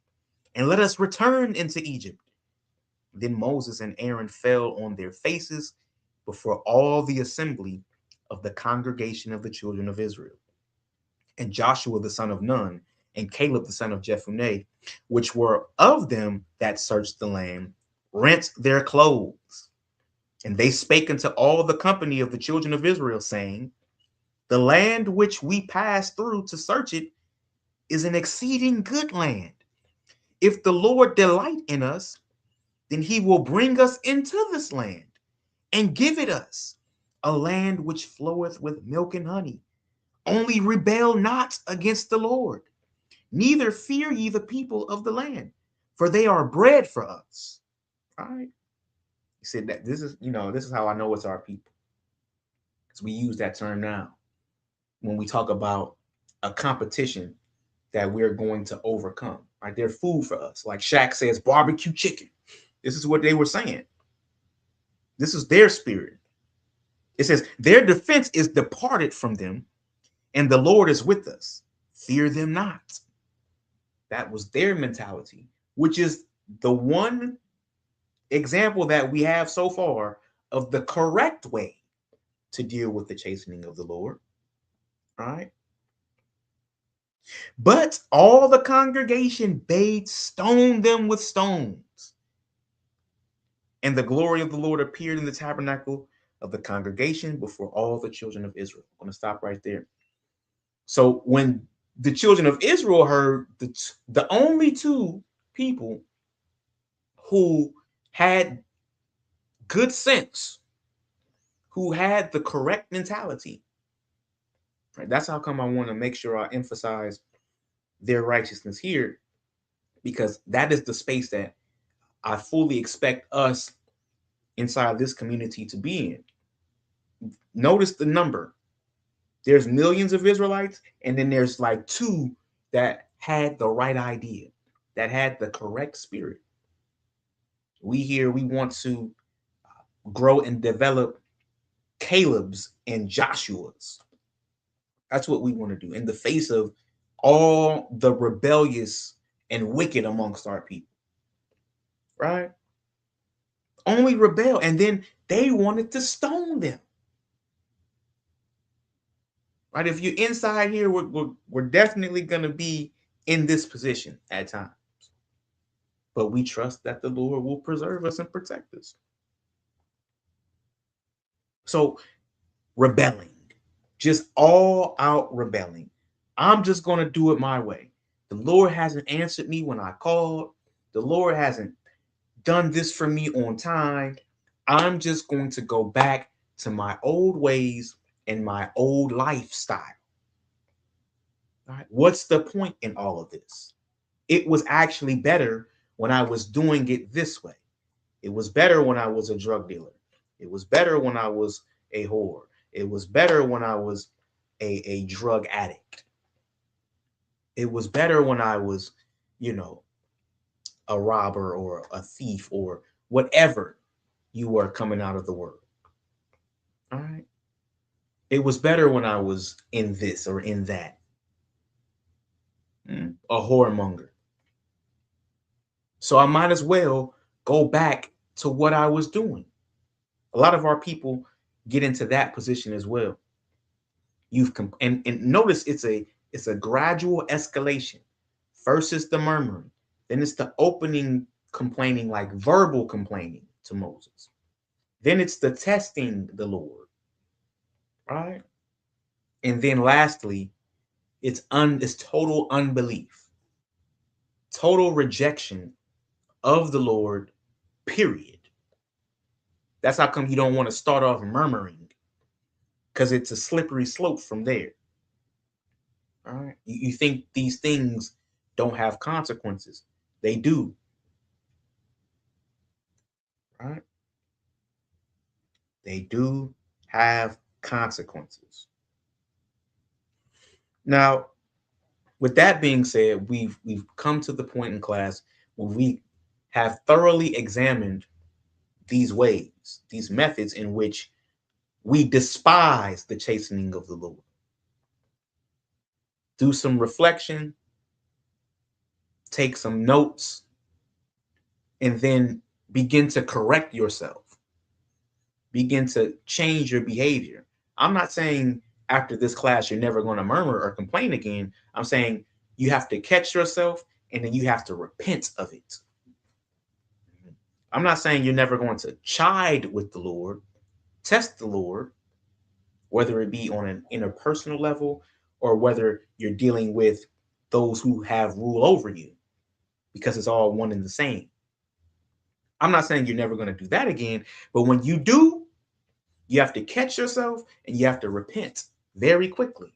and let us return into Egypt. Then Moses and Aaron fell on their faces before all the assembly of the congregation of the children of Israel. And Joshua the son of Nun, and Caleb the son of Jephunneh, which were of them that searched the land, rent their clothes. And they spake unto all the company of the children of Israel, saying, the land which we passed through to search it is an exceeding good land. If the Lord delight in us, then he will bring us into this land and give it us, a land which floweth with milk and honey. Only rebel not against the Lord, neither fear ye the people of the land, for they are bread for us. All right. He said that this is how I know it's our people. Because we use that term now when we talk about a competition that we're going to overcome. Right? They're food for us. Like Shaq says, barbecue chicken. This is what they were saying. This is their spirit. It says, their defense is departed from them, and the Lord is with us. Fear them not. That was their mentality, which is the one example that we have so far of the correct way to deal with the chastening of the Lord. All right. But all the congregation bade stone them with stones. And the glory of the Lord appeared in the tabernacle of the congregation before all the children of Israel. I'm going to stop right there. So when the children of Israel heard the only two people who had good sense, who had the correct mentality, right? That's how come I want to make sure I emphasize their righteousness here, because that is the space that I fully expect us inside this community to be in. Notice the number. There's millions of Israelites, and then there's like two that had the right idea, that had the correct spirit. We want to grow and develop Caleb's and Joshua's. That's what we want to do in the face of all the rebellious and wicked amongst our people. Right? Only rebel. And then they wanted to stone them. Right? If you're inside here, we're definitely going to be in this position at times. But we trust that the Lord will preserve us and protect us. So rebelling, just all out rebelling. I'm just going to do it my way. The Lord hasn't answered me when I called. The Lord hasn't done this for me on time. I'm just going to go back to my old ways and my old lifestyle. Right? What's the point in all of this? It was actually better when I was doing it this way. It was better when I was a drug dealer. It was better when I was a whore. It was better when I was a drug addict. It was better when I was, you know, a robber or a thief or whatever you were coming out of the world. All right. It was better when I was in this or in that. A whoremonger. So I might as well go back to what I was doing. A lot of our people get into that position as well. And notice it's a gradual escalation. First is the murmuring, then it's the opening complaining, like verbal complaining to Moses. Then it's the testing the Lord, right? And then lastly, it's total unbelief, total rejection of the Lord, period. That's how come you don't want to start off murmuring, because it's a slippery slope from there. All right. You think these things don't have consequences. They do. Right? They do have consequences. Now, with that being said, we've come to the point in class where we have thoroughly examined these ways, these methods in which we despise the chastening of the Lord. Do some reflection, take some notes, and then begin to correct yourself. Begin to change your behavior. I'm not saying after this class you're never going to murmur or complain again. I'm saying you have to catch yourself and then you have to repent of it. I'm not saying you're never going to chide with the Lord, test the Lord, whether it be on an interpersonal level or whether you're dealing with those who have rule over you, because it's all one and the same. I'm not saying you're never going to do that again, but when you do, you have to catch yourself and you have to repent very quickly.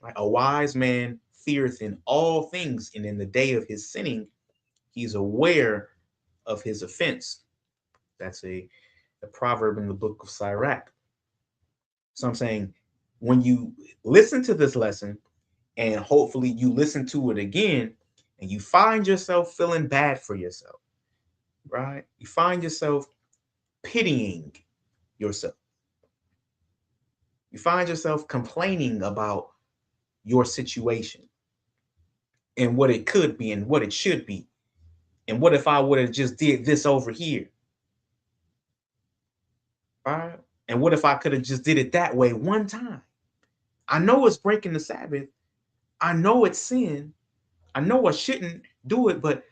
Like a wise man feareth in all things, and in the day of his sinning, he's aware of his offense. That's a proverb in the book of Sirach. So I'm saying when you listen to this lesson, and hopefully you listen to it again, and you find yourself feeling bad for yourself, right? You find yourself pitying yourself. You find yourself complaining about your situation and what it could be and what it should be. And what if I would have just did this over here? Right? And what if I could have just did it that way one time? I know it's breaking the Sabbath. I know it's sin. I know I shouldn't do it, but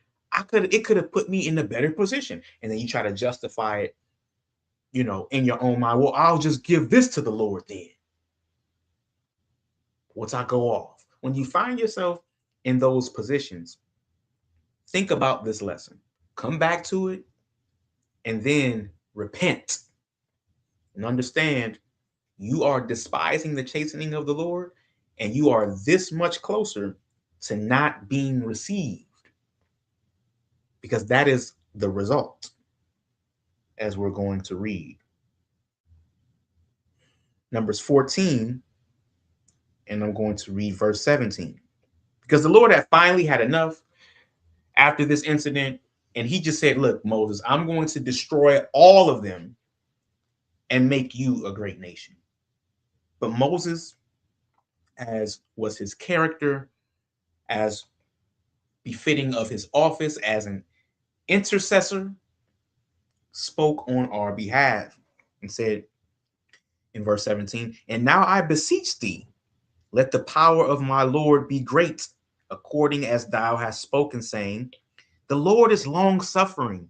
it could have put me in a better position. And then you try to justify it, in your own mind. Well, I'll just give this to the Lord then. Once I go off. When you find yourself in those positions, think about this lesson. Come back to it and then repent and understand you are despising the chastening of the Lord and you are this much closer to not being received, because that is the result, as we're going to read. Numbers 14, and I'm going to read verse 17. Because the Lord had finally had enough after this incident, and he just said, look, Moses, I'm going to destroy all of them and make you a great nation. But Moses, as was his character, as befitting of his office as an intercessor, spoke on our behalf and said in verse 17, and now I beseech thee, let the power of my Lord be great, according as thou hast spoken, saying, the Lord is long suffering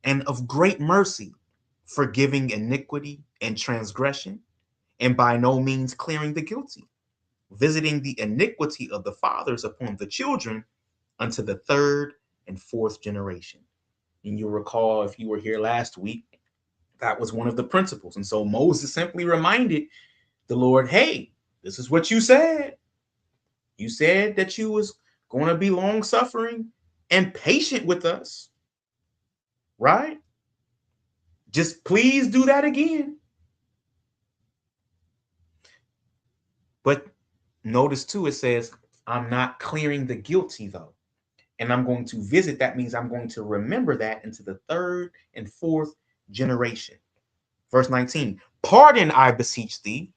and of great mercy, forgiving iniquity and transgression, and by no means clearing the guilty, visiting the iniquity of the fathers upon the children unto the third and fourth generation. And you'll recall, if you were here last week, that was one of the principles. And so Moses simply reminded the Lord, hey, this is what you said. You said that you was going to be long suffering and patient with us, right? Just please do that again. But notice too, it says, I'm not clearing the guilty though. And I'm going to visit. That means I'm going to remember that into the third and fourth generation. Verse 19, pardon, I beseech thee,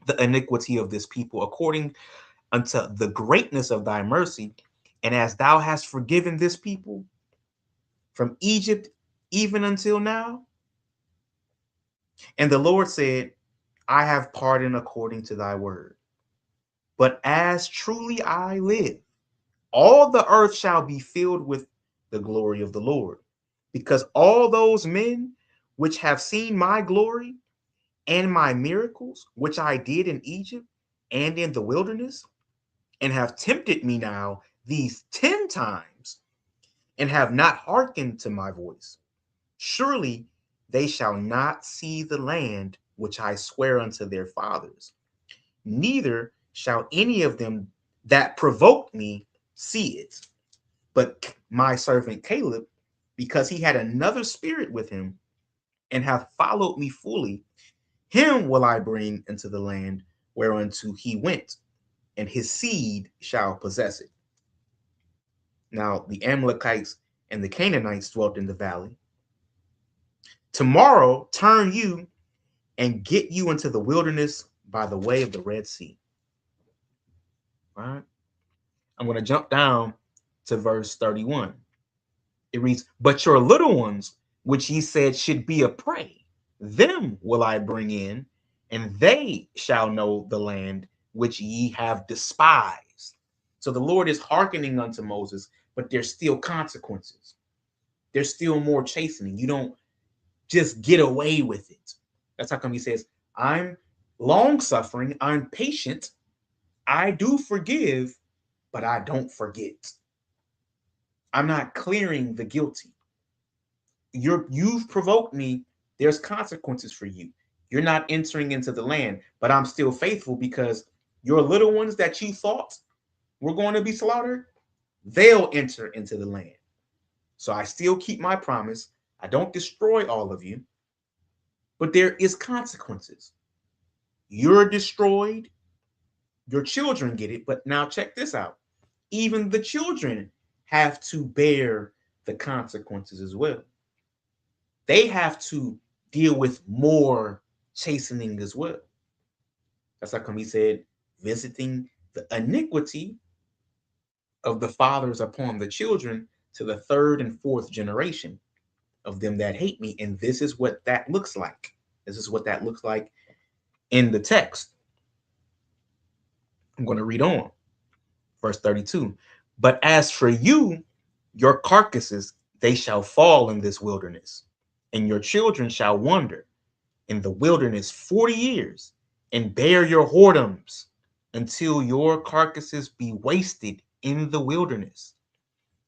the iniquity of this people according unto the greatness of thy mercy, and as thou hast forgiven this people from Egypt even until now. And the Lord said, I have pardoned according to thy word. But as truly I live, all the earth shall be filled with the glory of the Lord, because all those men which have seen my glory and my miracles, which I did in Egypt and in the wilderness, and have tempted me now these 10 times, and have not hearkened to my voice, surely they shall not see the land which I swear unto their fathers, neither shall any of them that provoked me see it. But my servant Caleb, because he had another spirit with him, and hath followed me fully, him will I bring into the land whereunto he went, and his seed shall possess it. Now the Amalekites and the Canaanites dwelt in the valley. Tomorrow turn you and get you into the wilderness by the way of the Red Sea. All right. I'm going to jump down to verse 31. It reads, but your little ones, which ye said should be a prey, them will I bring in, and they shall know the land which ye have despised. So the Lord is hearkening unto Moses, but there's still consequences. There's still more chastening. You don't just get away with it. That's how come he says, I'm long suffering, I'm patient, I do forgive, but I don't forget. I'm not clearing the guilty. You've provoked me. There's consequences for you. You're not entering into the land, but I'm still faithful, because your little ones that you thought were going to be slaughtered, they'll enter into the land. So I still keep my promise. I don't destroy all of you, but there is consequences. You're destroyed. Your children get it. But now check this out. Even the children have to bear the consequences as well. They have to deal with more chastening as well. That's how come he said, visiting the iniquity of the fathers upon the children to the third and fourth generation of them that hate me. And this is what that looks like. This is what that looks like in the text. I'm going to read on. Verse 32. But as for you, your carcasses, they shall fall in this wilderness, and your children shall wander in the wilderness 40 years, and bear your whoredoms until your carcasses be wasted in the wilderness.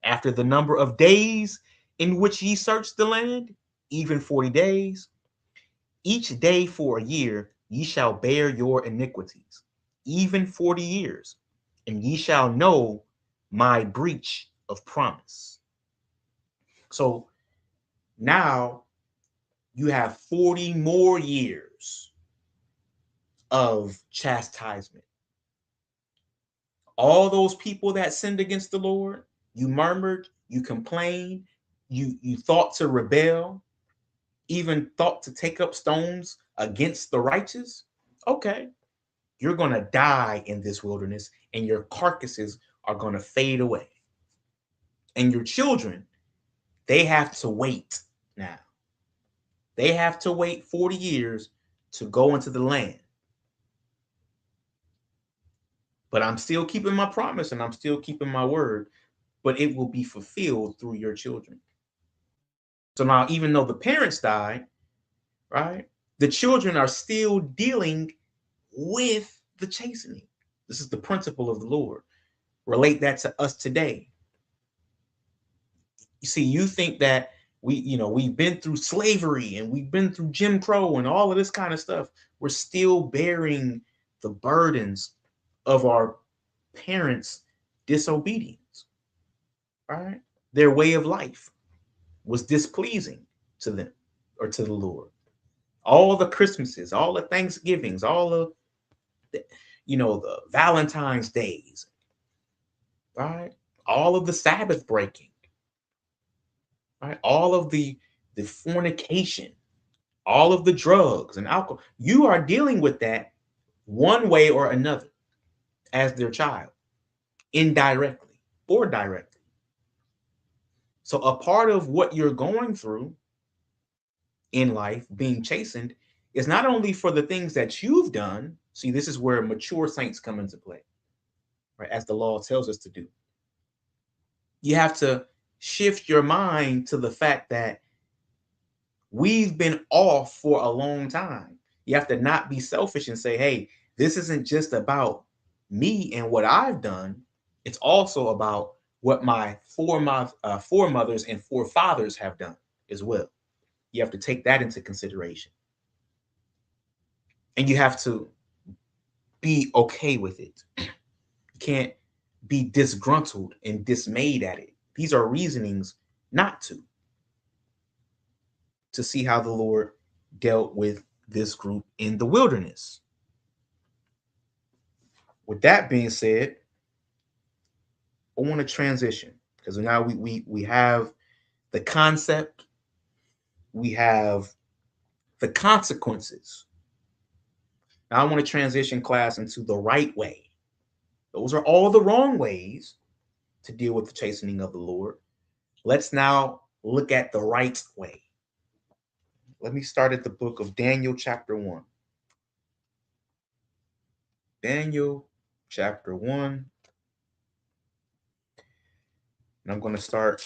After the number of days in which ye search the land, even 40 days, each day for a year, ye shall bear your iniquities, even 40 years, and ye shall know my breach of promise. So now you have 40 more years of chastisement. All those people that sinned against the Lord, you murmured, you complained, you thought to rebel, even thought to take up stones against the righteous. Okay, you're going to die in this wilderness, and your carcasses are going to fade away. And your children, they have to wait now. They have to wait 40 years to go into the land. But I'm still keeping my promise, and I'm still keeping my word, but it will be fulfilled through your children. So now, even though the parents died, right, the children are still dealing with the chastening. This is the principle of the Lord. Relate that to us today. You see, you think that we've been through slavery and we've been through Jim Crow and all of this kind of stuff. We're still bearing the burdens of our parents' disobedience, right? Their way of life was displeasing to them or to the Lord. All the Christmases, all the Thanksgivings, all of the, the Valentine's days, right? All of the Sabbath breaking, right? All of the fornication, all of the drugs and alcohol. You are dealing with that one way or another as their child, indirectly or directly. So a part of what you're going through in life, being chastened, is not only for the things that you've done. See, this is where mature saints come into play, right? As the law tells us to do. You have to shift your mind to the fact that we've been off for a long time. You have to not be selfish and say, hey, this isn't just about me and what I've done. It's also about what my foremothers and forefathers have done as well. You have to take that into consideration. And you have to be okay with it. You can't be disgruntled and dismayed at it. These are reasonings not to see how the Lord dealt with this group in the wilderness. With that being said, I want to transition because now we have the concept, we have the consequences. Now I want to transition class into the right way. Those are all the wrong ways to deal with the chastening of the Lord. Let's now look at the right way. Let me start at the book of Daniel, chapter 1. Daniel, chapter 1. And I'm going to start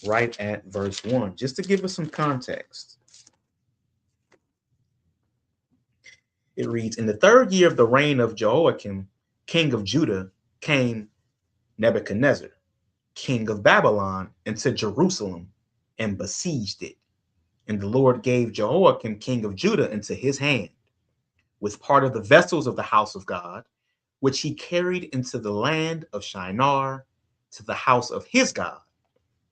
right at verse 1, just to give us some context. It reads, in the third year of the reign of Jehoiakim, king of Judah, came Nebuchadnezzar, king of Babylon, into Jerusalem and besieged it. And the Lord gave Jehoiakim, king of Judah, into his hand, with part of the vessels of the house of God, which he carried into the land of Shinar to the house of his God.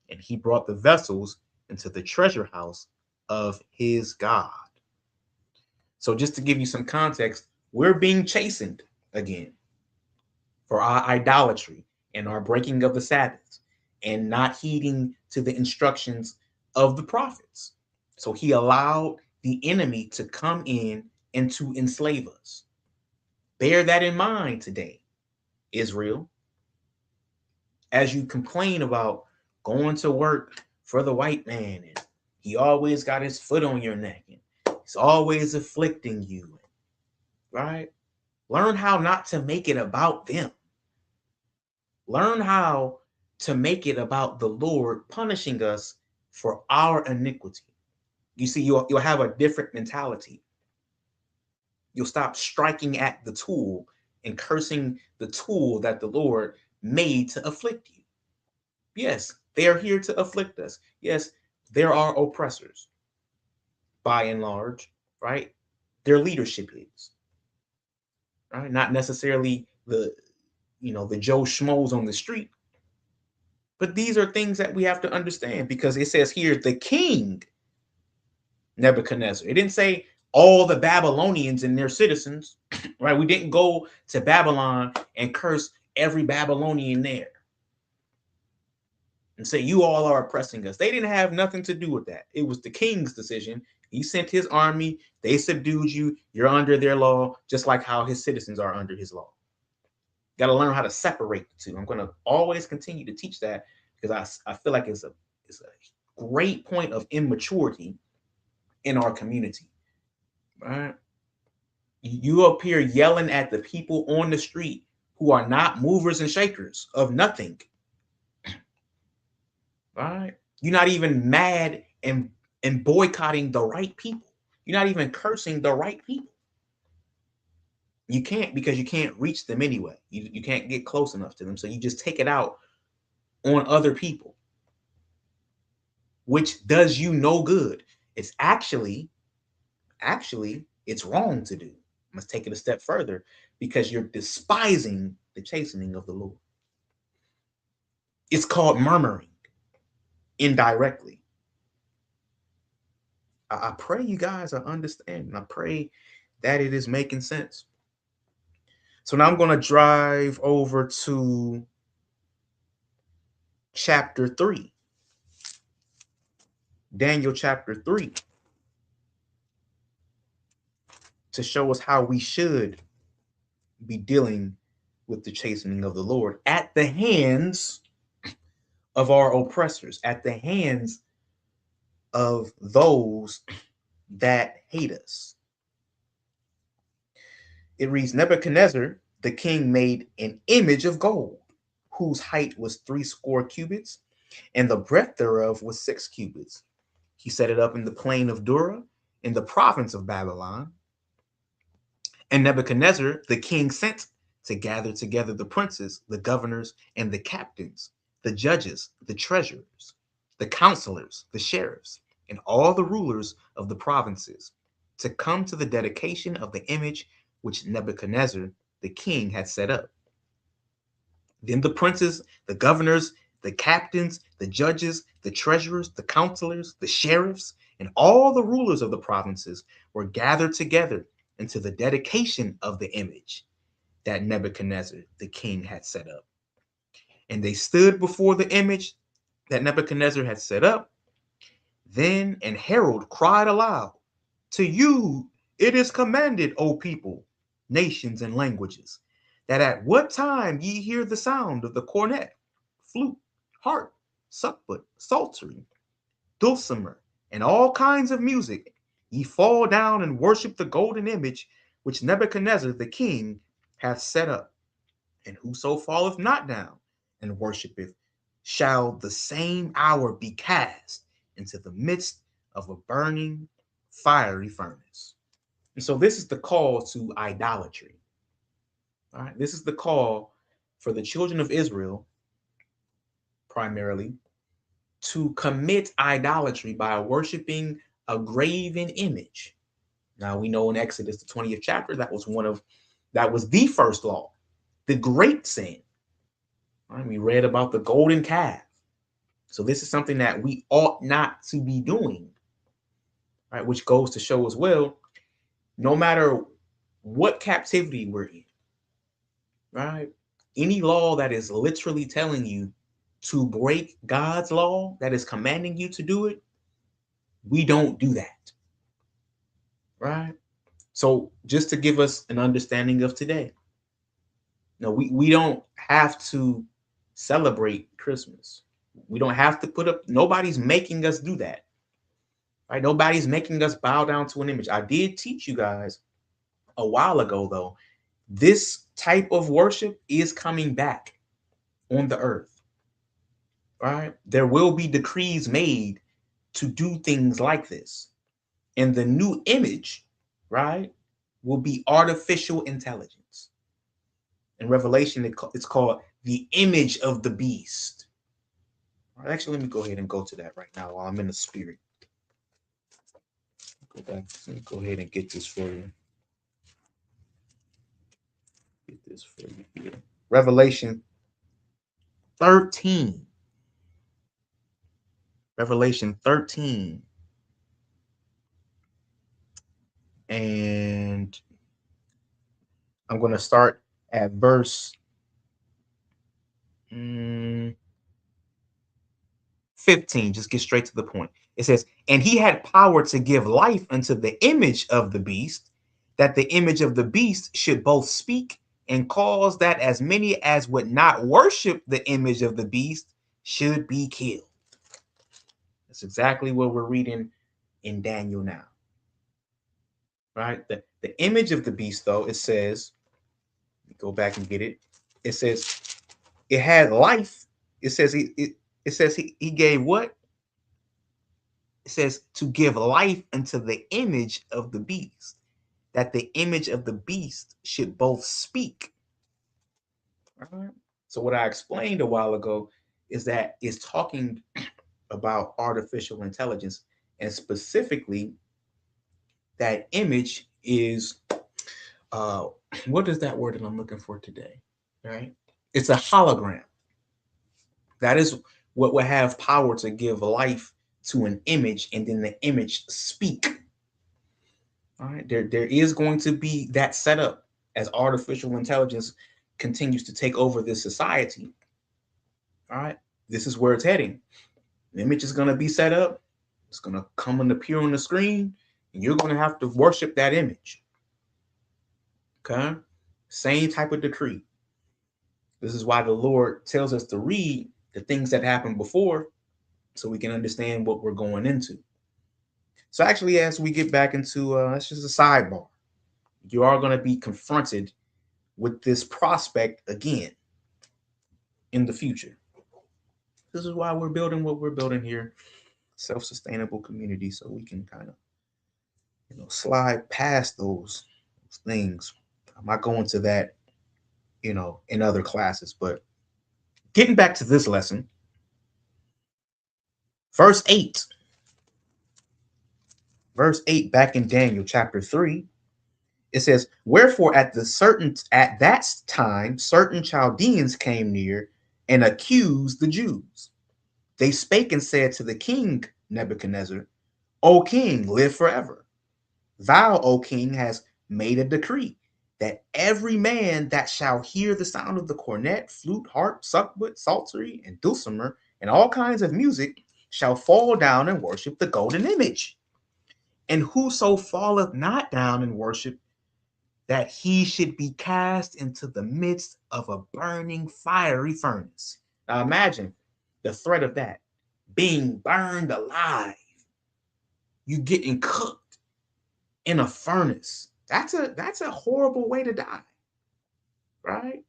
And he brought the vessels into the treasure house of his God. So just to give you some context, we're being chastened again for our idolatry and our breaking of the Sabbaths and not heeding to the instructions of the prophets. So he allowed the enemy to come in and to enslave us. Bear that in mind today, Israel. As you complain about going to work for the white man and he always got his foot on your neck and he's always afflicting you, right? Learn how not to make it about them. Learn how to make it about the Lord punishing us for our iniquity. You see, you'll have a different mentality. You'll stop striking at the tool and cursing the tool that the Lord made to afflict you. Yes, they are here to afflict us. Yes, there are oppressors, by and large, right? Their leadership is, right? Not necessarily the Joe Schmoes on the street, but these are things that we have to understand because it says here the king Nebuchadnezzar. It didn't say all the Babylonians and their citizens, right? We didn't go to Babylon and curse every Babylonian there and say, you all are oppressing us. They didn't have nothing to do with that. It was the king's decision. He sent his army. They subdued you. You're under their law, just like how his citizens are under his law. Got to learn how to separate the two. I'm going to always continue to teach that because I feel like it's a great point of immaturity in our community. Right? You up here yelling at the people on the street who are not movers and shakers of nothing. Right? You're not even mad and boycotting the right people. You're not even cursing the right people. You can't because you can't reach them anyway. You can't get close enough to them. So you just take it out on other people. which does you no good. It's actually, it's wrong to do. Let's take it a step further because you're despising the chastening of the Lord. It's called murmuring indirectly. I pray you guys are understanding. I pray that it is making sense. So now I'm going to drive over to chapter 3, Daniel chapter 3, to show us how we should be dealing with the chastening of the Lord at the hands of our oppressors, at the hands of those that hate us. It reads, Nebuchadnezzar, the king, made an image of gold, whose height was 60 cubits, and the breadth thereof was 6 cubits. He set it up in the plain of Dura, in the province of Babylon. And Nebuchadnezzar, the king, sent to gather together the princes, the governors, and the captains, the judges, the treasurers, the counselors, the sheriffs, and all the rulers of the provinces, to come to the dedication of the image which Nebuchadnezzar, the king, had set up. Then the princes, the governors, the captains, the judges, the treasurers, the counselors, the sheriffs, and all the rulers of the provinces were gathered together into the dedication of the image that Nebuchadnezzar the king had set up. And they stood before the image that Nebuchadnezzar had set up. Then an herald cried aloud, "To you it is commanded, O people, nations, and languages, that at what time ye hear the sound of the cornet, flute, harp, sackbut, psaltery, dulcimer, and all kinds of music, ye fall down and worship the golden image which Nebuchadnezzar the king hath set up. And whoso falleth not down and worshipeth shall the same hour be cast into the midst of a burning fiery furnace." And so this is the call to idolatry. All right, this is the call for the children of Israel, primarily, to commit idolatry by worshiping a graven image. Now we know in Exodus, the 20th chapter, that was the first law, the great sin. Right? We read about the golden calf. So this is something that we ought not to be doing, right? Which goes to show as well, no matter what captivity we're in, right? Any law that is literally telling you to break God's law, that is commanding you to do it, we don't do that, right? So just to give us an understanding of today, no, we don't have to celebrate Christmas. We don't have to put up, nobody's making us do that. Right? Nobody's making us bow down to an image. I did teach you guys a while ago, though, this type of worship is coming back on the earth. Right? There will be decrees made to do things like this. And the new image, right, will be artificial intelligence. In Revelation, it's called the image of the beast. Right, actually, let me go ahead and go to that right now while I'm in the spirit. Go back. Let me go ahead and get this for you. Get this for you here. Revelation 13. Revelation 13. And I'm going to start at verse 15. Just get straight to the point. It says, "And he had power to give life unto the image of the beast, that the image of the beast should both speak and cause that as many as would not worship the image of the beast should be killed." That's exactly what we're reading in Daniel now. Right? The image of the beast, though, it says, go back and get it. It says it had life. It says he gave what? It says to give life unto the image of the beast, that the image of the beast should both speak. All right. So what I explained a while ago is that it's talking about artificial intelligence, and specifically that image is uh what is that word that I'm looking for today? Right? It's a hologram. That is what will have power to give life to an image and then the image speak. All right. There is going to be that setup as artificial intelligence continues to take over this society. All right. This is where it's heading. The image is going to be set up. It's going to come and appear on the screen, and you're going to have to worship that image. Okay. Same type of decree. This is why the Lord tells us to read the things that happened before so we can understand what we're going into. So, actually, as we get back into that's just a sidebar, you are going to be confronted with this prospect again in the future. This is why we're building what we're building here, self-sustainable community, so we can kind of slide past those things. I might go into that in other classes, but getting back to this lesson, verse 8, back in Daniel chapter 3, it says, wherefore at that time certain Chaldeans came near and accused the Jews. They spake and said to the king Nebuchadnezzar, O king, live forever. Thou, O king, hast made a decree that every man that shall hear the sound of the cornet, flute, harp, suckwood, psaltery, and dulcimer, and all kinds of music, shall fall down and worship the golden image. And whoso falleth not down and worship, that he should be cast into the midst of a burning fiery furnace. Now imagine the threat of that, being burned alive. You getting cooked in a furnace. That's a horrible way to die, right?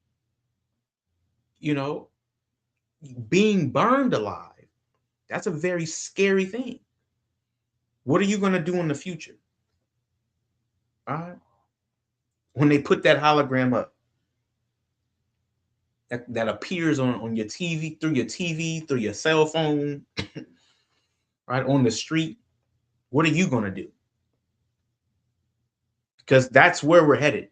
You know, being burned alive. That's a very scary thing. What are you going to do in the future? All right. When they put that hologram up that appears on your TV, through your cell phone, right, on the street, what are you going to do? Because that's where we're headed.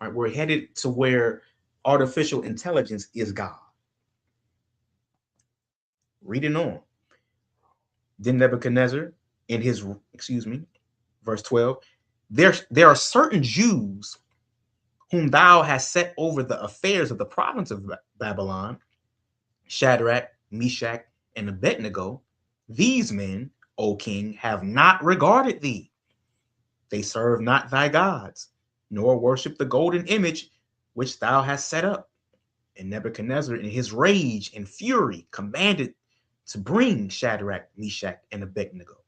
Right? We're headed to where artificial intelligence is God. Reading on. Then Nebuchadnezzar, in his, verse 12, there are certain Jews whom thou hast set over the affairs of the province of Babylon, Shadrach, Meshach, and Abednego. These men, O king, have not regarded thee. They serve not thy gods, nor worship the golden image which thou hast set up. And Nebuchadnezzar, in his rage and fury, commanded to bring Shadrach, Meshach, and Abednego.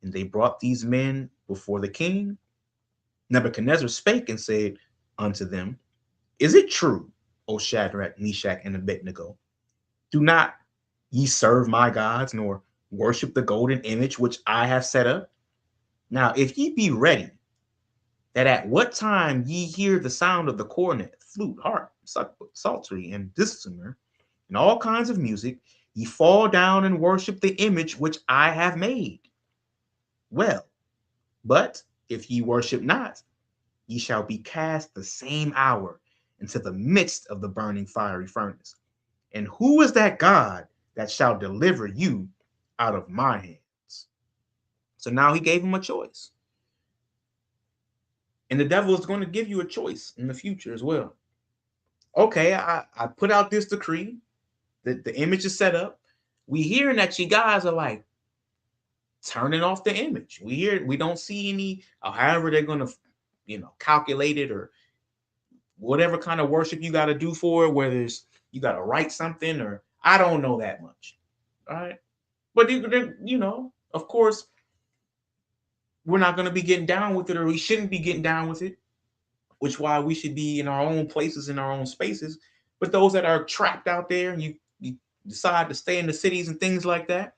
And they brought these men before the king. Nebuchadnezzar spake and said unto them, is it true, O Shadrach, Meshach, and Abednego? Do not ye serve my gods, nor worship the golden image which I have set up? Now, if ye be ready, that at what time ye hear the sound of the cornet, flute, harp, psaltery, and dulcimer, and all kinds of music, ye fall down and worship the image which I have made. Well, but if ye worship not, ye shall be cast the same hour into the midst of the burning fiery furnace. And who is that God that shall deliver you out of my hands? So now he gave him a choice. And the devil is going to give you a choice in the future as well. Okay, I put out this decree that the image is set up. We hearing that you guys are like turning off the image. We don't see any, or however they're going to, calculate it, or whatever kind of worship you got to do for it, whether it's you got to write something, or I don't know that much. All right. But, of course, we're not going to be getting down with it, or we shouldn't be getting down with it, which why we should be in our own places, in our own spaces. But those that are trapped out there and you decide to stay in the cities and things like that,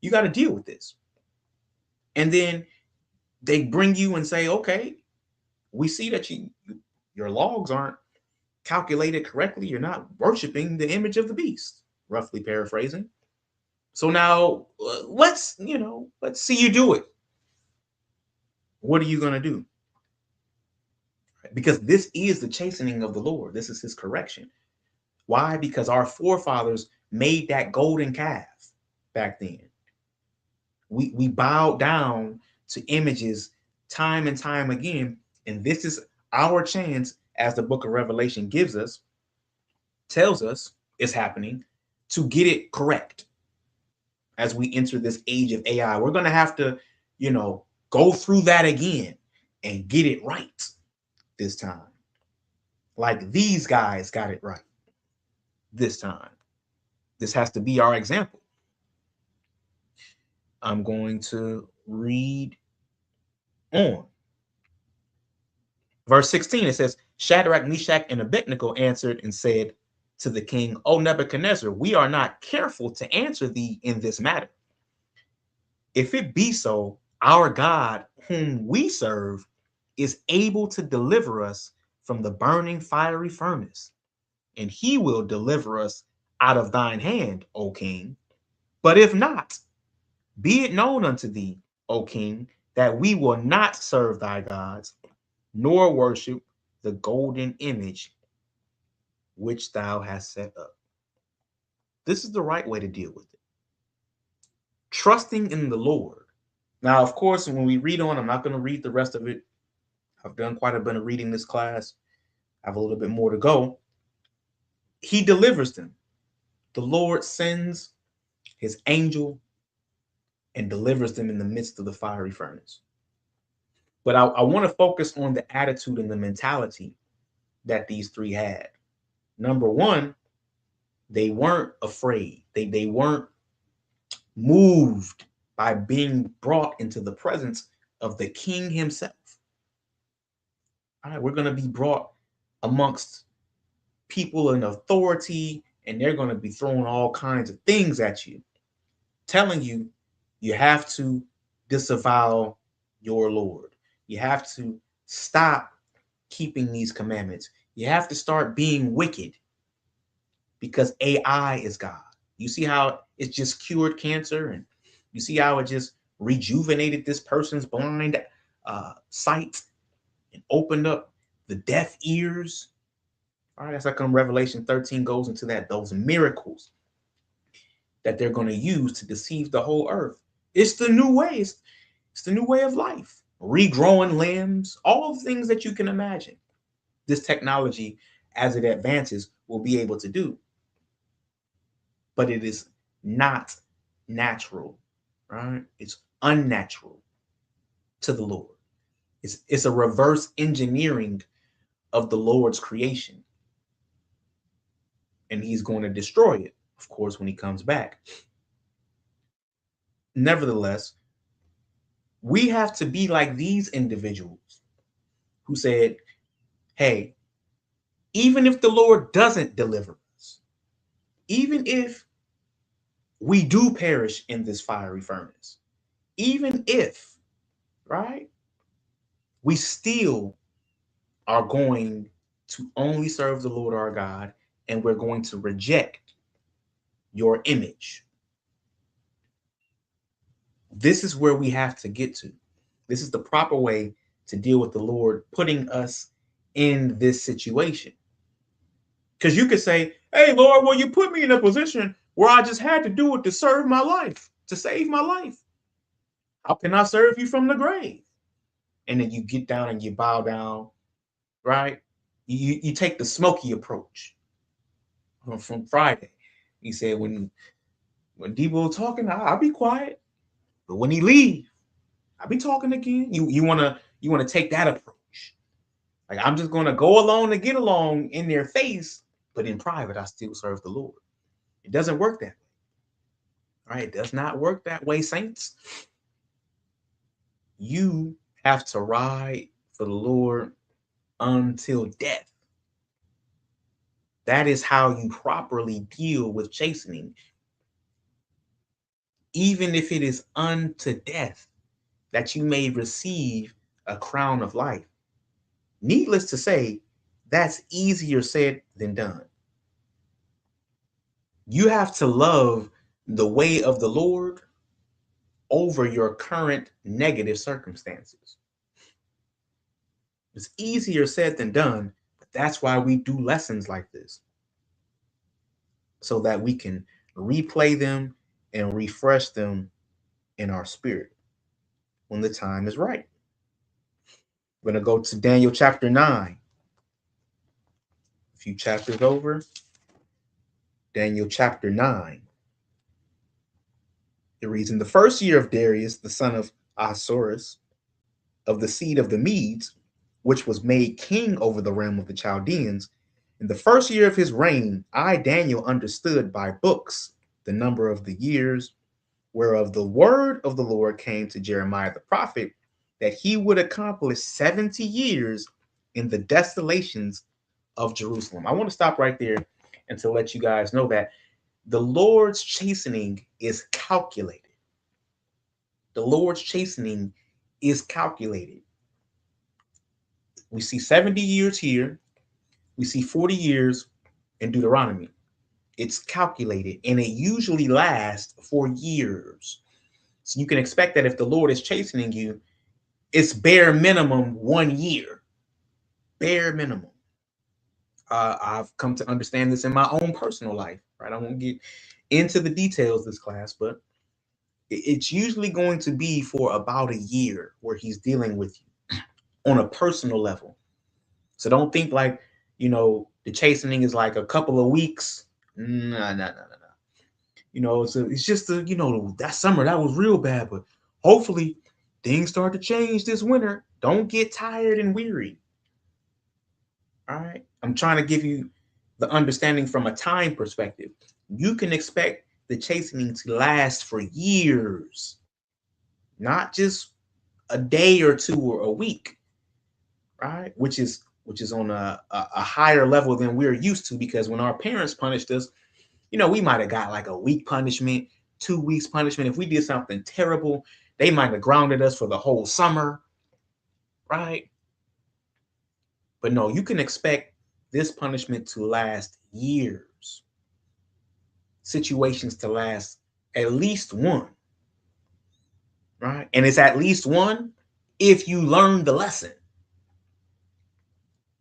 you got to deal with this. And then they bring you and say, okay, we see that your logs aren't calculated correctly. You're not worshiping the image of the beast, roughly paraphrasing. So now let's see you do it. What are you going to do? Because this is the chastening of the Lord. This is his correction. Why? Because our forefathers made that golden calf back then. We bowed down to images time and time again. And this is our chance, as the book of Revelation gives us, tells us it's happening, to get it correct as we enter this age of AI. We're going to have to, go through that again and get it right this time. Like these guys got it right this time. This has to be our example. I'm going to read on. Verse 16, it says, Shadrach, Meshach, and Abednego answered and said to the king, O Nebuchadnezzar, we are not careful to answer thee in this matter. If it be so, our God, whom we serve, is able to deliver us from the burning fiery furnace, and he will deliver us out of thine hand, O king. But if not, be it known unto thee, O king, that we will not serve thy gods, nor worship the golden image which thou hast set up. This is the right way to deal with it. Trusting in the Lord. Now, of course, when we read on, I'm not going to read the rest of it. I've done quite a bit of reading this class. I have a little bit more to go. He delivers them. The Lord sends his angel and delivers them in the midst of the fiery furnace. But I want to focus on the attitude and the mentality that these three had. Number one, they weren't afraid. They weren't moved by being brought into the presence of the king himself. All right, we're going to be brought amongst people in authority, and they're going to be throwing all kinds of things at you, telling you you have to disavow your Lord. You have to stop keeping these commandments. You have to start being wicked because AI is God. You see how it just cured cancer, and you see how it just rejuvenated this person's blind sight and opened up the deaf ears. All right, that's like when Revelation 13 goes into that, those miracles that they're going to use to deceive the whole earth. It's the new way. It's the new way of life. Regrowing limbs, all the things that you can imagine. This technology, as it advances, will be able to do. But it is not natural, right? It's unnatural to the Lord. It's a reverse engineering of the Lord's creation. And he's going to destroy it, of course, when he comes back. Nevertheless, we have to be like these individuals who said, hey, even if the Lord doesn't deliver us, even if we do perish in this fiery furnace, even if, right, we still are going to only serve the Lord our God, and we're going to reject your image. This is where we have to get to. This is the proper way to deal with the Lord putting us in this situation. Because you could say, hey, Lord, well, you put me in a position where I just had to do it to serve my life, to save my life. How can I serve you from the grave? And then you get down and you bow down, right? You take the Smokey approach from Friday. He said, when Debo talking, I'll be quiet. But when he leave, I'll be talking again. You wanna take that approach. Like, I'm just gonna go along to get along in their face, but in private, I still serve the Lord. It doesn't work that way. All right, it does not work that way, saints. You have to ride for the Lord until death. That is how you properly deal with chastening, even if it is unto death, that you may receive a crown of life. Needless to say, that's easier said than done. You have to love the way of the Lord over your current negative circumstances. It's easier said than done, but that's why we do lessons like this, so that we can replay them and refresh them in our spirit when the time is right. We're going to go to Daniel chapter 9. A few chapters over. Daniel chapter 9. It reads, in the first year of Darius, the son of Ahasuerus, of the seed of the Medes, which was made king over the realm of the Chaldeans, in the first year of his reign, I, Daniel, understood by books the number of the years, whereof the word of the Lord came to Jeremiah the prophet, that he would accomplish 70 years in the desolations of Jerusalem. I want to stop right there and to let you guys know that the Lord's chastening is calculated. The Lord's chastening is calculated. We see 70 years here. We see 40 years in Deuteronomy. It's calculated, and it usually lasts for years. So you can expect that if the Lord is chastening you, it's bare minimum 1 year. Bare minimum. I've come to understand this in my own personal life, right? I won't get into the details this class, but it's usually going to be for about a year where he's dealing with you on a personal level. So don't think like, the chastening is like a couple of weeks. No. It's just that summer that was real bad, but hopefully things start to change this winter. Don't get tired and weary. All right. I'm trying to give you the understanding from a time perspective. You can expect the chastening to last for years, not just a day or two or a week, right? Which is on a higher level than we're used to, because when our parents punished us, we might have got like a week punishment, 2 weeks punishment. If we did something terrible, they might have grounded us for the whole summer, right? But no, you can expect this punishment to last years, situations to last at least one, right? And it's at least one if you learn the lesson.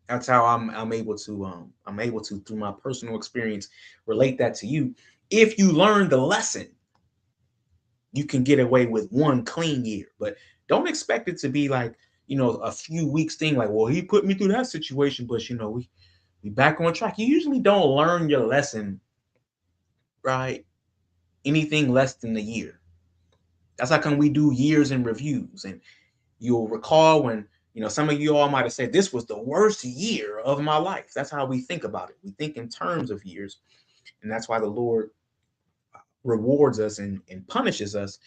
That's how I'm able to through my personal experience relate that to you. If you learn the lesson, you can get away with one clean year, but don't expect it to be like, a few weeks thing. Like, well, he put me through that situation, but we back on track. You usually don't learn your lesson, right? Anything less than a year. That's how come we do years in reviews. And you'll recall when, some of you all might have said, this was the worst year of my life. That's how we think about it. We think in terms of years. And that's why the Lord rewards us and punishes us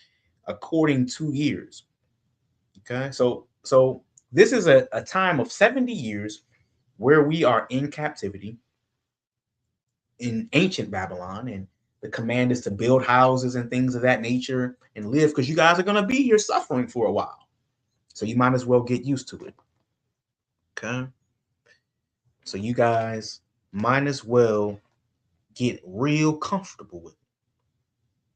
according to years. Okay. So this is a time of 70 years where we are in captivity in ancient Babylon, and the command is to build houses and things of that nature and live, because you guys are going to be here suffering for a while. So you might as well get used to it. Okay. So you guys might as well get real comfortable with it.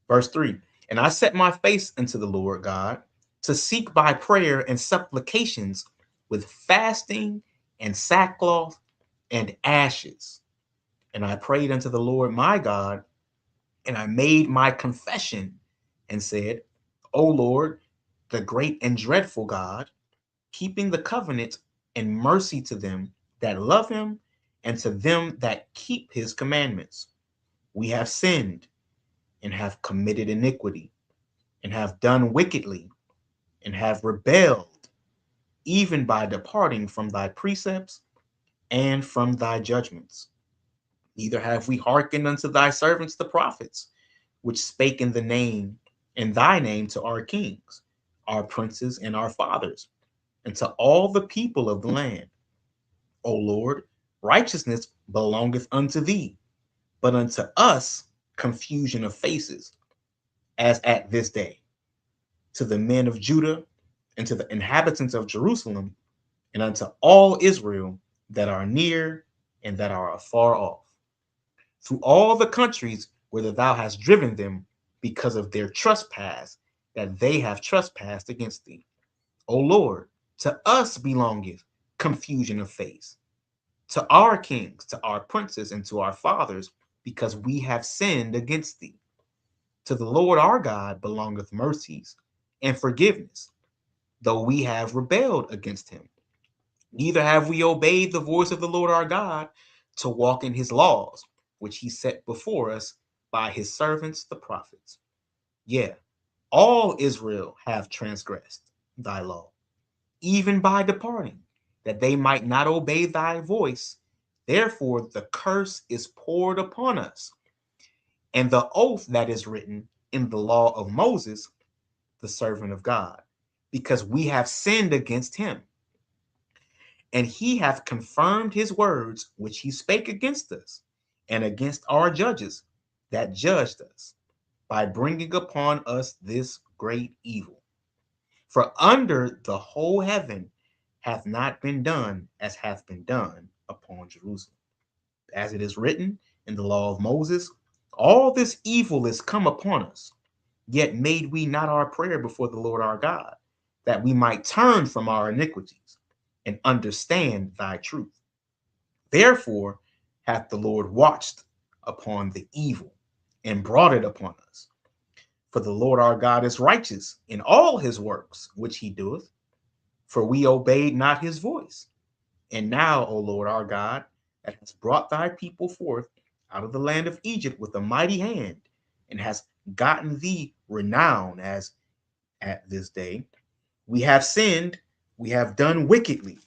Verse 3, and I set my face unto the Lord God to seek by prayer and supplications with fasting and sackcloth and ashes. And I prayed unto the Lord my God, and I made my confession and said, O Lord, the great and dreadful God, keeping the covenant and mercy to them that love him and to them that keep his commandments. We have sinned and have committed iniquity and have done wickedly and have rebelled, even by departing from thy precepts and from thy judgments. Neither have we hearkened unto thy servants the prophets, which spake in thy name to our kings, our princes, and our fathers, and to all the people of the land. O Lord, righteousness belongeth unto thee, but unto us confusion of faces, as at this day, to the men of Judah and to the inhabitants of Jerusalem, and unto all Israel that are near and that are afar off, through all the countries whither thou hast driven them, because of their trespass that they have trespassed against thee. O Lord, to us belongeth confusion of face, to our kings, to our princes, and to our fathers, because we have sinned against thee. To the Lord our God belongeth mercies and forgiveness, though we have rebelled against him. Neither have we obeyed the voice of the Lord our God to walk in his laws, which he set before us by his servants the prophets. Yeah, all Israel have transgressed thy law, even by departing, that they might not obey thy voice. Therefore the curse is poured upon us, and the oath that is written in the law of Moses, the servant of God, because we have sinned against him. And he hath confirmed his words which he spake against us, and against our judges that judged us, by bringing upon us this great evil. For under the whole heaven hath not been done as hath been done upon Jerusalem. As it is written in the law of Moses, all this evil is come upon us, yet made we not our prayer before the Lord our God, that we might turn from our iniquities and understand thy truth. Therefore hath the Lord watched upon the evil and brought it upon us. For the Lord our God is righteous in all his works which he doeth, for we obeyed not his voice. And now, O Lord our God, that hast brought thy people forth out of the land of Egypt with a mighty hand, and hast gotten thee renown as at this day, we have sinned, we have done wickedly.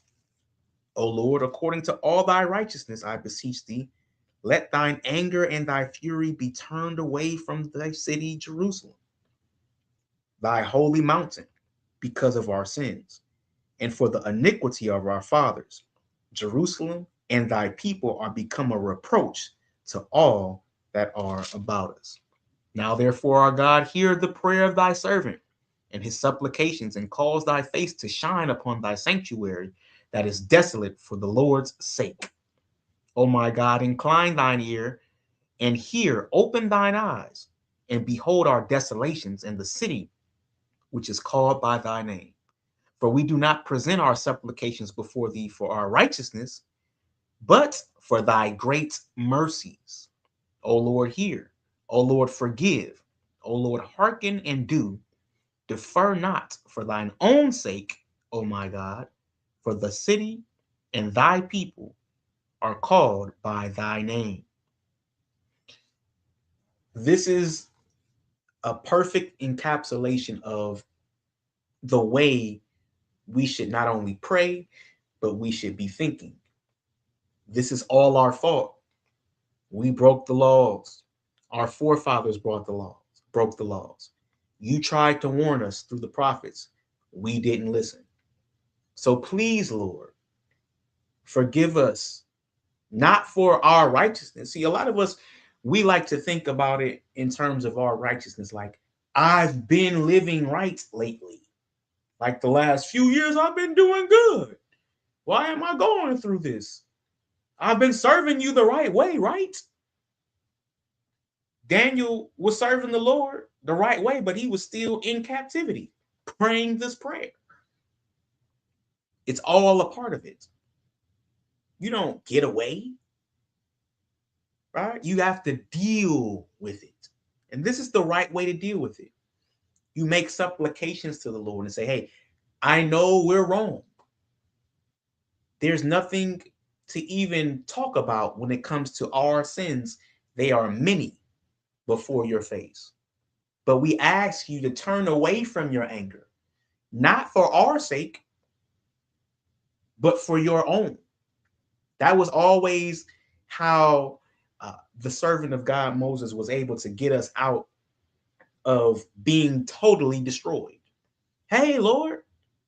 O Lord, according to all thy righteousness, I beseech thee, let thine anger and thy fury be turned away from thy city, Jerusalem, thy holy mountain, because of our sins, and for the iniquity of our fathers. Jerusalem and thy people are become a reproach to all that are about us. Now, therefore, our God, hear the prayer of thy servant and his supplications, and cause thy face to shine upon thy sanctuary that is desolate for the Lord's sake. O my God, incline thine ear and hear, open thine eyes, and behold our desolations in the city which is called by thy name. For we do not present our supplications before thee for our righteousness, but for thy great mercies. O Lord, hear. O Lord, forgive. O Lord, hearken and do. Defer not for thine own sake, O my God, for the city and thy people are called by thy name. This is a perfect encapsulation of the way we should not only pray, but we should be thinking. This is all our fault. We broke the laws. Our forefathers broke the laws. You tried to warn us through the prophets. We didn't listen. So please, Lord, forgive us, not for our righteousness. See, a lot of us, we like to think about it in terms of our righteousness, like, I've been living right lately. Like the last few years, I've been doing good. Why am I going through this? I've been serving you the right way, right? Daniel was serving the Lord the right way, but he was still in captivity, praying this prayer. It's all a part of it. You don't get away, right? You have to deal with it. And this is the right way to deal with it. You make supplications to the Lord and say, hey, I know we're wrong. There's nothing to even talk about when it comes to our sins. They are many before your face. But we ask you to turn away from your anger, not for our sake, but for your own. That was always how the servant of God, Moses, was able to get us out of being totally destroyed. Hey, Lord,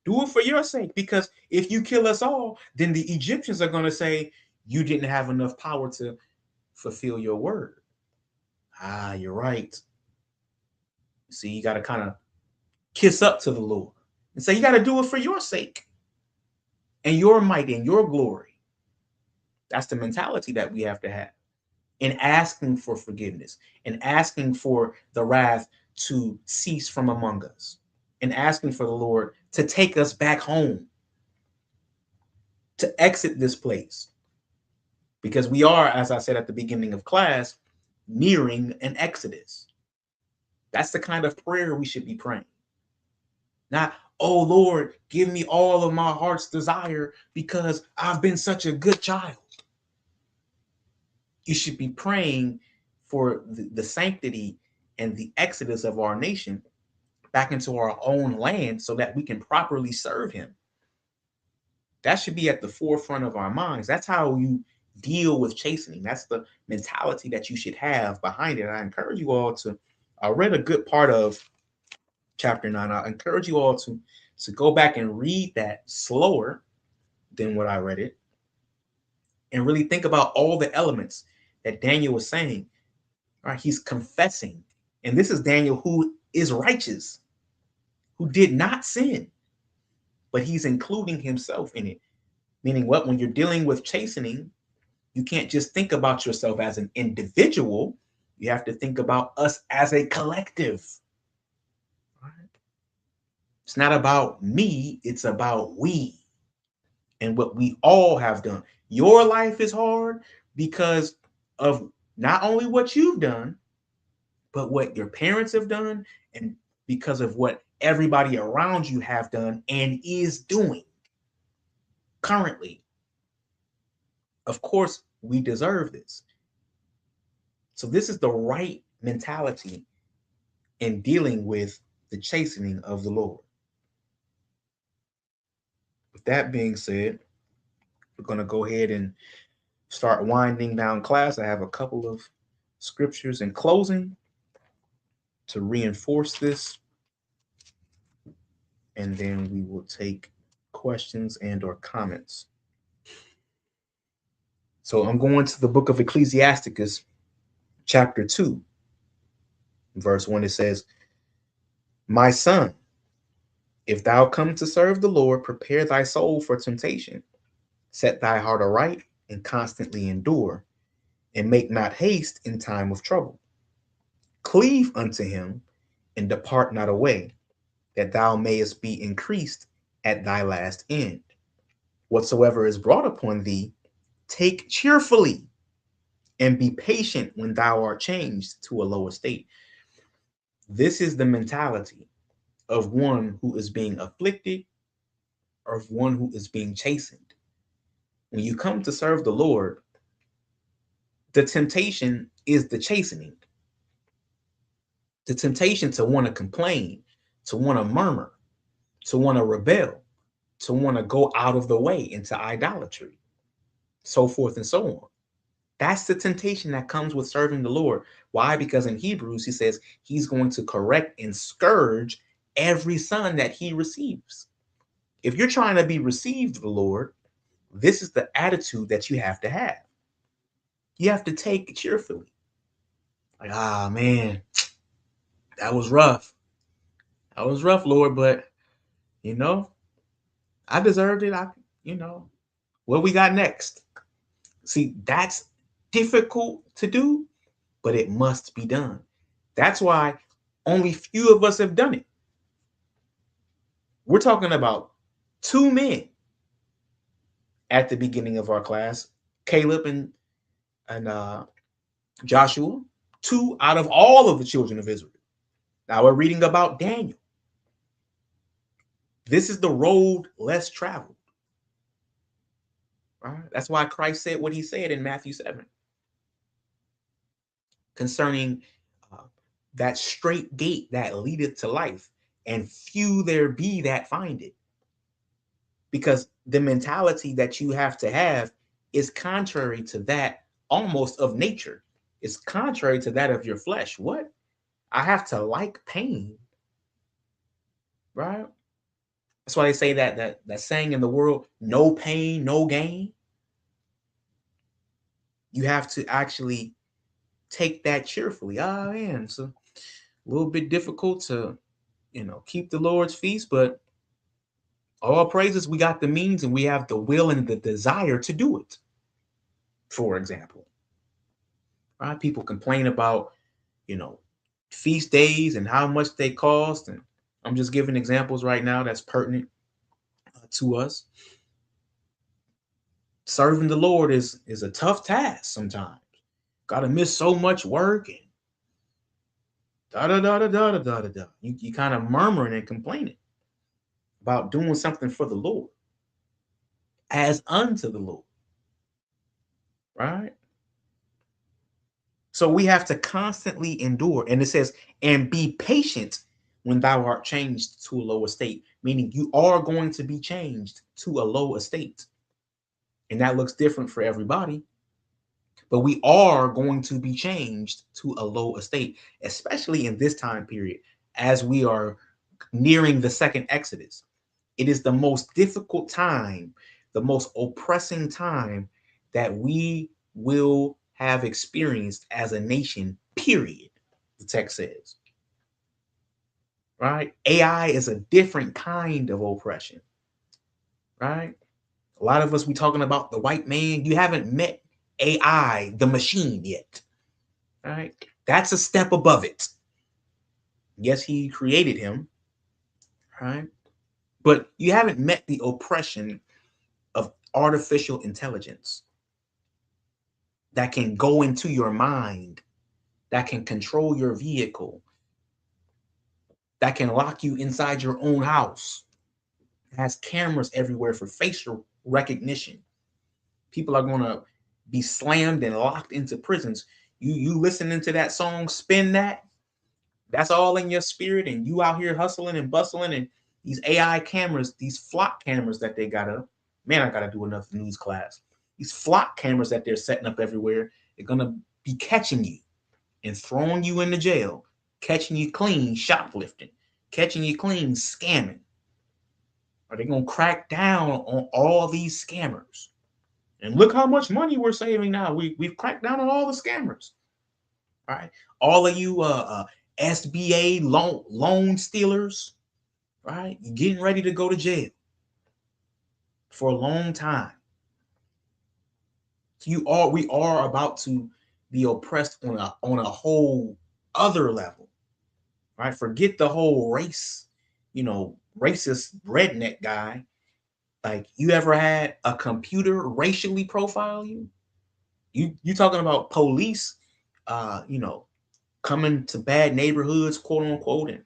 do it for your sake, because if you kill us all, then the Egyptians are going to say you didn't have enough power to fulfill your word. Ah, you're right. See, you got to kind of kiss up to the Lord and say, you got to do it for your sake and your might and your glory. That's the mentality that we have to have. and asking for forgiveness and asking for the wrath to cease from among us and asking for the Lord to take us back home, to exit this place. Because we are, as I said at the beginning of class, nearing an exodus. That's the kind of prayer we should be praying. Not, oh Lord, give me all of my heart's desire because I've been such a good child. You should be praying for the sanctity and the exodus of our nation back into our own land so that we can properly serve him. That should be at the forefront of our minds. That's how you deal with chastening. That's the mentality that you should have behind it. I encourage you all to, I read a good part of chapter 9. I encourage you all to go back and read that slower than what I read it and really think about all the elements that Daniel was saying. Right? He's confessing. And this is Daniel who is righteous, who did not sin, but he's including himself in it. Meaning what? When you're dealing with chastening, you can't just think about yourself as an individual. You have to think about us as a collective. Right? It's not about me, it's about we and what we all have done. Your life is hard because of not only what you've done, but what your parents have done, and because of what everybody around you have done and is doing currently. Of course, we deserve this. So this is the right mentality in dealing with the chastening of the Lord. With that being said, we're going to go ahead and start winding down class. I have a couple of scriptures in closing to reinforce this, and then we will take questions and or comments. So I'm going to the book of Ecclesiasticus, chapter 2, verse 1. It says, my son, if thou come to serve the Lord, prepare thy soul for temptation. Set thy heart aright and constantly endure, and make not haste in time of trouble. Cleave unto him and depart not away, that thou mayest be increased at thy last end. Whatsoever is brought upon thee, take cheerfully, and be patient when thou art changed to a lower state. This is the mentality of one who is being afflicted or of one who is being chastened. When you come to serve the Lord, the temptation is the chastening. The temptation to want to complain, to want to murmur, to want to rebel, to want to go out of the way into idolatry, so forth and so on. That's the temptation that comes with serving the Lord. Why? Because in Hebrews, he says he's going to correct and scourge every son that he receives. If you're trying to be received of the Lord, this is the attitude that you have to have. You have to take it cheerfully. Like, ah, man, that was rough. That was rough, Lord, but you know, I deserved it. What we got next? See, that's difficult to do, but it must be done. That's why only few of us have done it. We're talking about two men at the beginning of our class, Caleb and Joshua, two out of all of the children of Israel. Now we're reading about Daniel. This is the road less traveled. Right? That's why Christ said what he said in Matthew 7 concerning that straight gate that leadeth to life, and few there be that find it. Because the mentality that you have to have is contrary to that almost of nature. It's contrary to that of your flesh. What? I have to like pain, right? That's why they say that saying in the world, no pain, no gain. You have to actually take that cheerfully. Oh man, it's a little bit difficult to, keep the Lord's feast, but all praises, we got the means and we have the will and the desire to do it. For example, right? People complain about, you know, feast days and how much they cost. And I'm just giving examples right now that's pertinent to us. Serving the Lord is a tough task sometimes. Gotta miss so much work and da da da da da da da da. You kind of murmuring and complaining about doing something for the Lord as unto the Lord, right? So we have to constantly endure. And it says, and be patient when thou art changed to a low estate, meaning you are going to be changed to a low estate. And that looks different for everybody, but we are going to be changed to a low estate, especially in this time period as we are nearing the second Exodus. It is the most difficult time, the most oppressing time that we will have experienced as a nation, period. The text says, right? AI is a different kind of oppression, right? A lot of us, we talking about the white man. You haven't met AI, the machine, yet, right? That's a step above it. Yes, he created him, right? But you haven't met the oppression of artificial intelligence that can go into your mind, that can control your vehicle, that can lock you inside your own house, has cameras everywhere for facial recognition. People are going to be slammed and locked into prisons. You listening to that song, Spin That, that's all in your spirit, and you out here hustling and bustling, and these AI cameras, these flock cameras that they got up. Man, I got to do another news class. These flock cameras that they're setting up everywhere, they're going to be catching you and throwing you into jail, catching you clean shoplifting, catching you clean scamming. Are they going to crack down on all these scammers? And look how much money we're saving now. We've cracked down on all the scammers. All right. All of you SBA loan stealers, right? You're getting ready to go to jail for a long time. We are about to be oppressed on a whole other level, right? Forget the whole race, racist redneck guy. Like, you ever had a computer racially profile you? You talking about police, coming to bad neighborhoods, quote unquote, and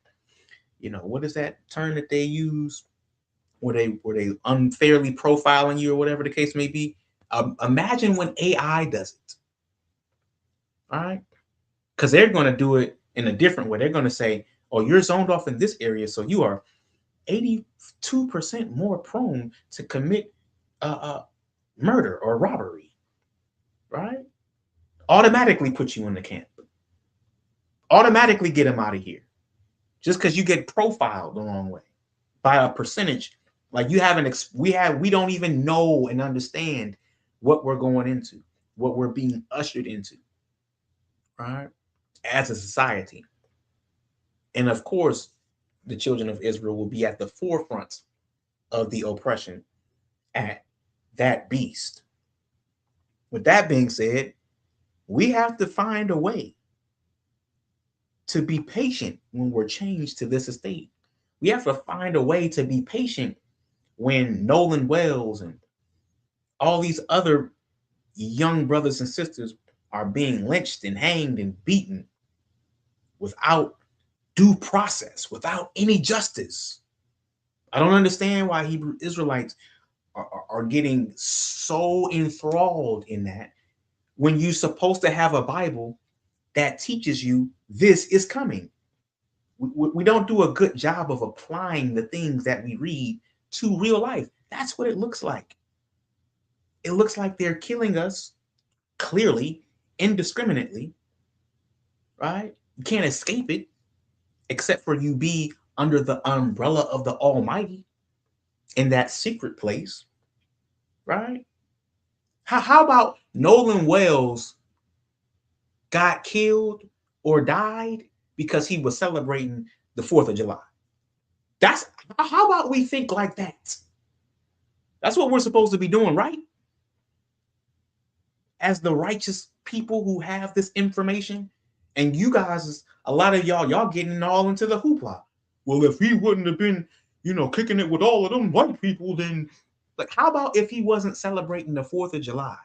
what is that term that they use? Were they unfairly profiling you or whatever the case may be? Imagine when AI does it, all right? Because they're going to do it in a different way. They're going to say, "Oh, you're zoned off in this area, so you are 82% more prone to commit murder or robbery," right? Automatically put you in the camp. Automatically get them out of here, just because you get profiled the wrong way by a percentage. Like, you haven't, we don't even know and understand what we're going into, what we're being ushered into, right? As a society. And of course, the children of Israel will be at the forefront of the oppression at that beast. With that being said, we have to find a way to be patient when we're changed to this estate. We have to find a way to be patient when Nolan Wells and all these other young brothers and sisters are being lynched and hanged and beaten without due process, without any justice. I don't understand why Hebrew Israelites are getting so enthralled in that, when you're supposed to have a Bible that teaches you this is coming. We don't do a good job of applying the things that we read to real life. That's what it looks like. It looks like they're killing us clearly, indiscriminately, right? You can't escape it except for you be under the umbrella of the Almighty in that secret place, right? How about Nolan Wells got killed or died because he was celebrating the 4th of July? That's how about we think like that? That's what we're supposed to be doing, right? As the righteous people who have this information, and you guys, a lot of y'all getting all into the hoopla. Well, if he wouldn't have been, kicking it with all of them white people, then like, how about if he wasn't celebrating the 4th of July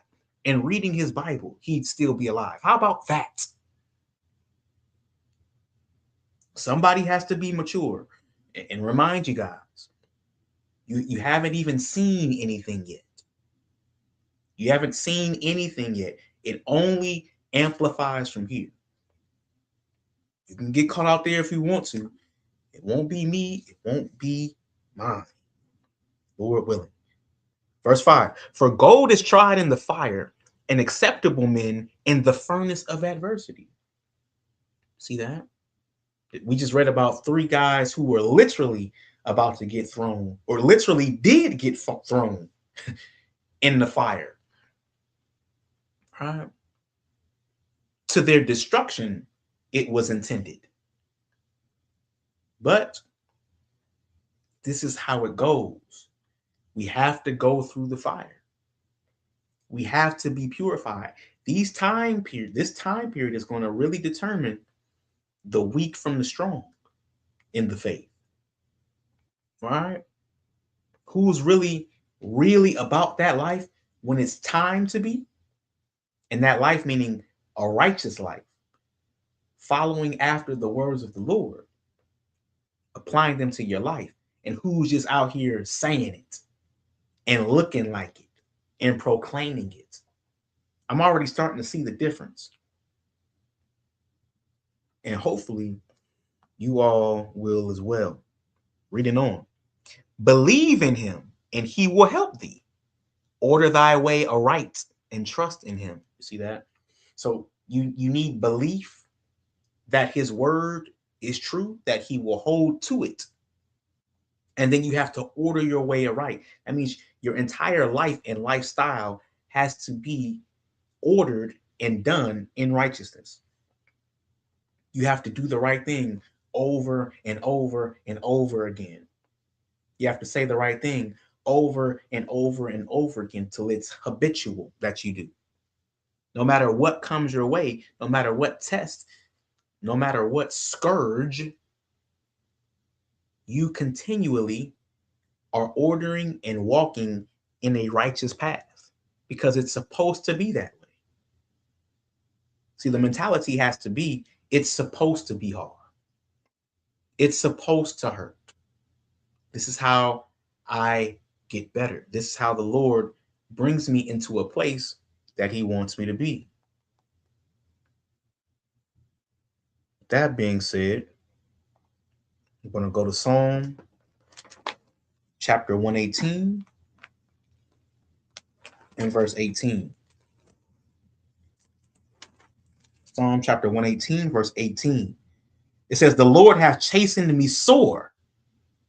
and reading his Bible, he'd still be alive? How about that? Somebody has to be mature and remind you guys, you haven't even seen anything yet. You haven't seen anything yet. It only amplifies from here. You can get caught out there if you want to. It won't be me. It won't be mine. Lord willing. Verse 5. For gold is tried in the fire, and acceptable men in the furnace of adversity. See that? We just read about 3 guys who were literally about to get thrown, or literally did get thrown in the fire. Right? To their destruction, it was intended. But this is how it goes. We have to go through the fire. We have to be purified. This time period is going to really determine the weak from the strong in the faith. Right? Who's really, really about that life when it's time to be? And that life meaning a righteous life, following after the words of the Lord, applying them to your life. And who's just out here saying it and looking like it and proclaiming it? I'm already starting to see the difference. And hopefully you all will as well. Reading on. Believe in him, and he will help thee. Order thy way aright and trust in him. You see that? So you need belief that his word is true, that he will hold to it. And then you have to order your way aright. That means your entire life and lifestyle has to be ordered and done in righteousness. You have to do the right thing over and over and over again. You have to say the right thing over and over and over again till it's habitual that you do. No matter what comes your way, no matter what test, no matter what scourge, you continually are ordering and walking in a righteous path because it's supposed to be that way. See, the mentality has to be, it's supposed to be hard. It's supposed to hurt. This is how I get better. This is how the Lord brings me into a place that he wants me to be. That being said, I'm going to go to Psalm chapter 118 and verse 18. Psalm chapter 118, verse 18. It says, the Lord hath chastened me sore,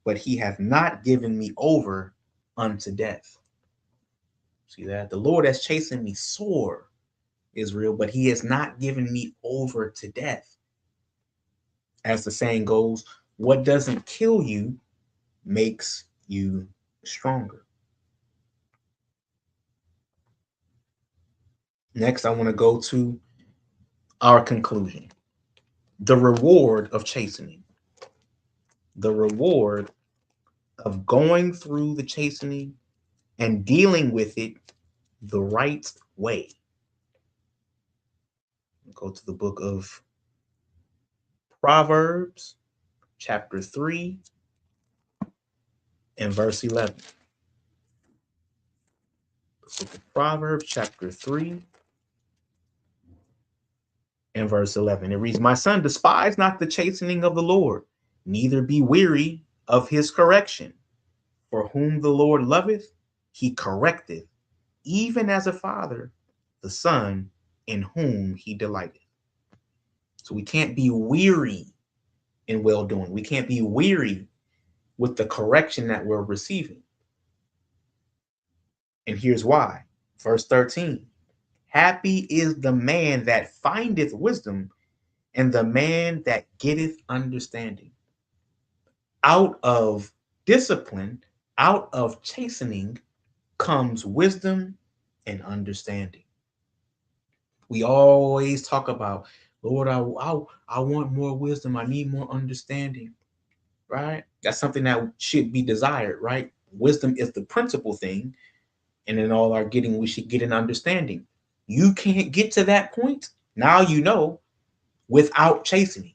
but he hath not given me over unto death. See that? The Lord has chastened me sore, Israel, but he has not given me over to death. As the saying goes, what doesn't kill you makes you stronger. Next, I want to go to our conclusion. The reward of chastening. The reward of going through the chastening and dealing with it the right way. Go to the book of Proverbs, chapter 3, and verse 11. The book of Proverbs, chapter 3, and verse 11. It reads, my son, despise not the chastening of the Lord, neither be weary of his correction. For whom the Lord loveth, he correcteth, even as a father, the son in whom he delighteth. So we can't be weary in well-doing. We can't be weary with the correction that we're receiving. And here's why. Verse 13. Happy is the man that findeth wisdom, and the man that getteth understanding. Out of discipline, out of chastening, comes wisdom and understanding. We always talk about, Lord, I want more wisdom. I need more understanding, right? That's something that should be desired, right? Wisdom is the principal thing. And in all our getting, we should get an understanding. You can't get to that point. Now you know without chastening.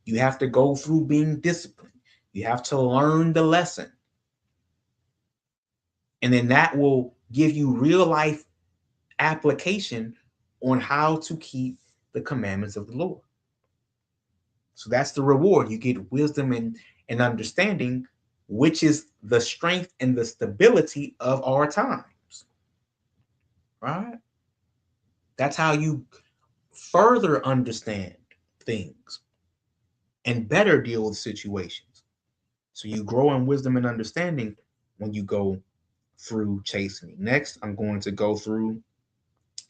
You have to go through being disciplined. You have to learn the lesson. And then that will give you real life application on how to keep the commandments of the Lord. So that's the reward. You get wisdom and understanding, which is the strength and the stability of our times. Right? That's how you further understand things and better deal with situations. So you grow in wisdom and understanding when you go through chastening. Next, I'm going to go through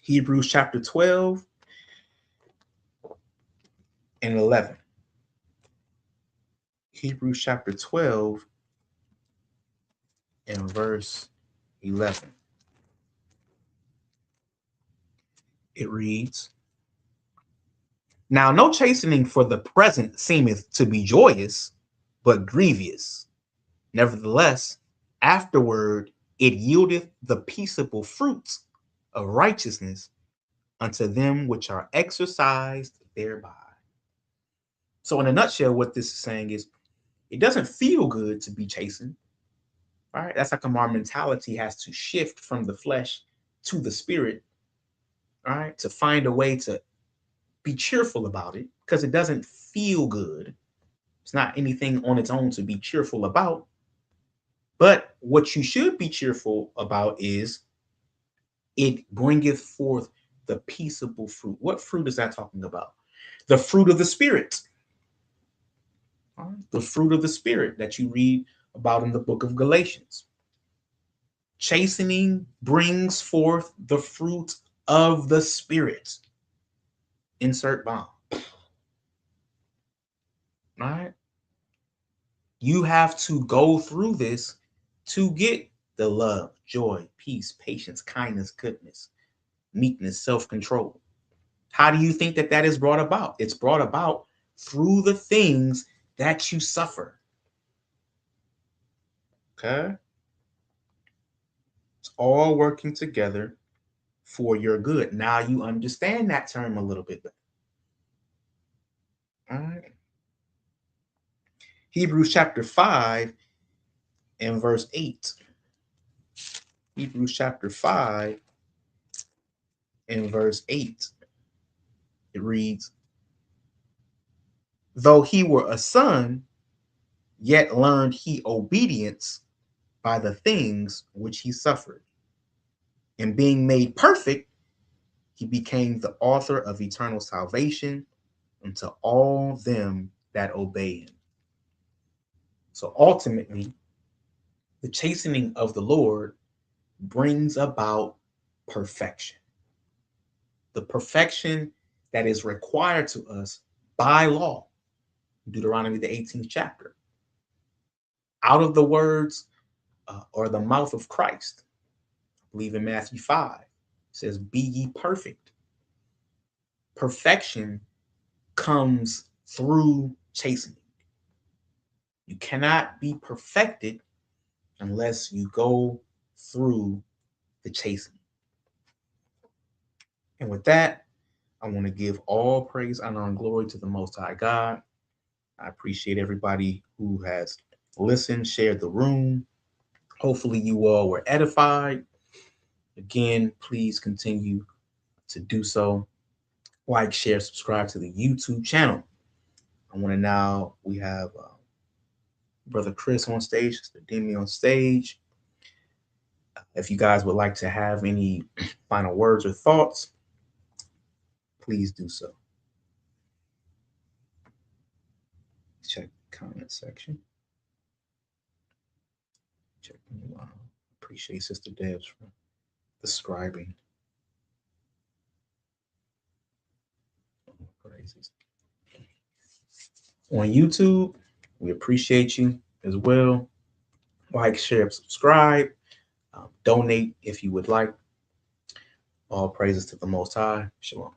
Hebrews chapter 12 and 11. Hebrews chapter 12 and verse 11. It reads, "Now no chastening for the present seemeth to be joyous, but grievous. Nevertheless, afterward it yieldeth the peaceable fruits of righteousness unto them which are exercised thereby." So, in a nutshell, what this is saying is it doesn't feel good to be chastened. Right? That's how come our mentality has to shift from the flesh to the spirit, right? To find a way to be cheerful about it because it doesn't feel good. It's not anything on its own to be cheerful about. But what you should be cheerful about is it bringeth forth the peaceable fruit. What fruit is that talking about? The fruit of the spirit. The fruit of the spirit that you read about in the book of Galatians. Chastening brings forth the fruit of the spirit. Insert bomb. All right. You have to go through this to get the love, joy, peace, patience, kindness, goodness, meekness, self-control. How do you think that that is brought about? It's brought about through the things that you suffer. Okay? It's all working together for your good. Now you understand that term a little bit better. All right. Hebrews chapter 5 and verse 8. Hebrews chapter 5 and verse 8. It reads, "Though he were a son, yet learned he obedience by the things which he suffered. And being made perfect, he became the author of eternal salvation unto all them that obey him." So ultimately, the chastening of the Lord brings about perfection. The perfection that is required to us by law. Deuteronomy, the 18th chapter. Out of the words or the mouth of Christ, I believe in Matthew 5, it says, "Be ye perfect." Perfection comes through chastening. You cannot be perfected unless you go through the chastening. And with that, I want to give all praise, honor, and glory to the Most High God. I appreciate everybody who has listened, shared the room. Hopefully, you all were edified. Again, please continue to do so. Like, share, subscribe to the YouTube channel. I want to now, we have Brother Chris on stage, Sister Demi on stage. If you guys would like to have any final words or thoughts, please do so. Check the comment section. Check. Wow. Appreciate Sister Debs for describing. Praises. On YouTube, we appreciate you as well. Like, share, subscribe, donate if you would like. All praises to the Most High. Shalom.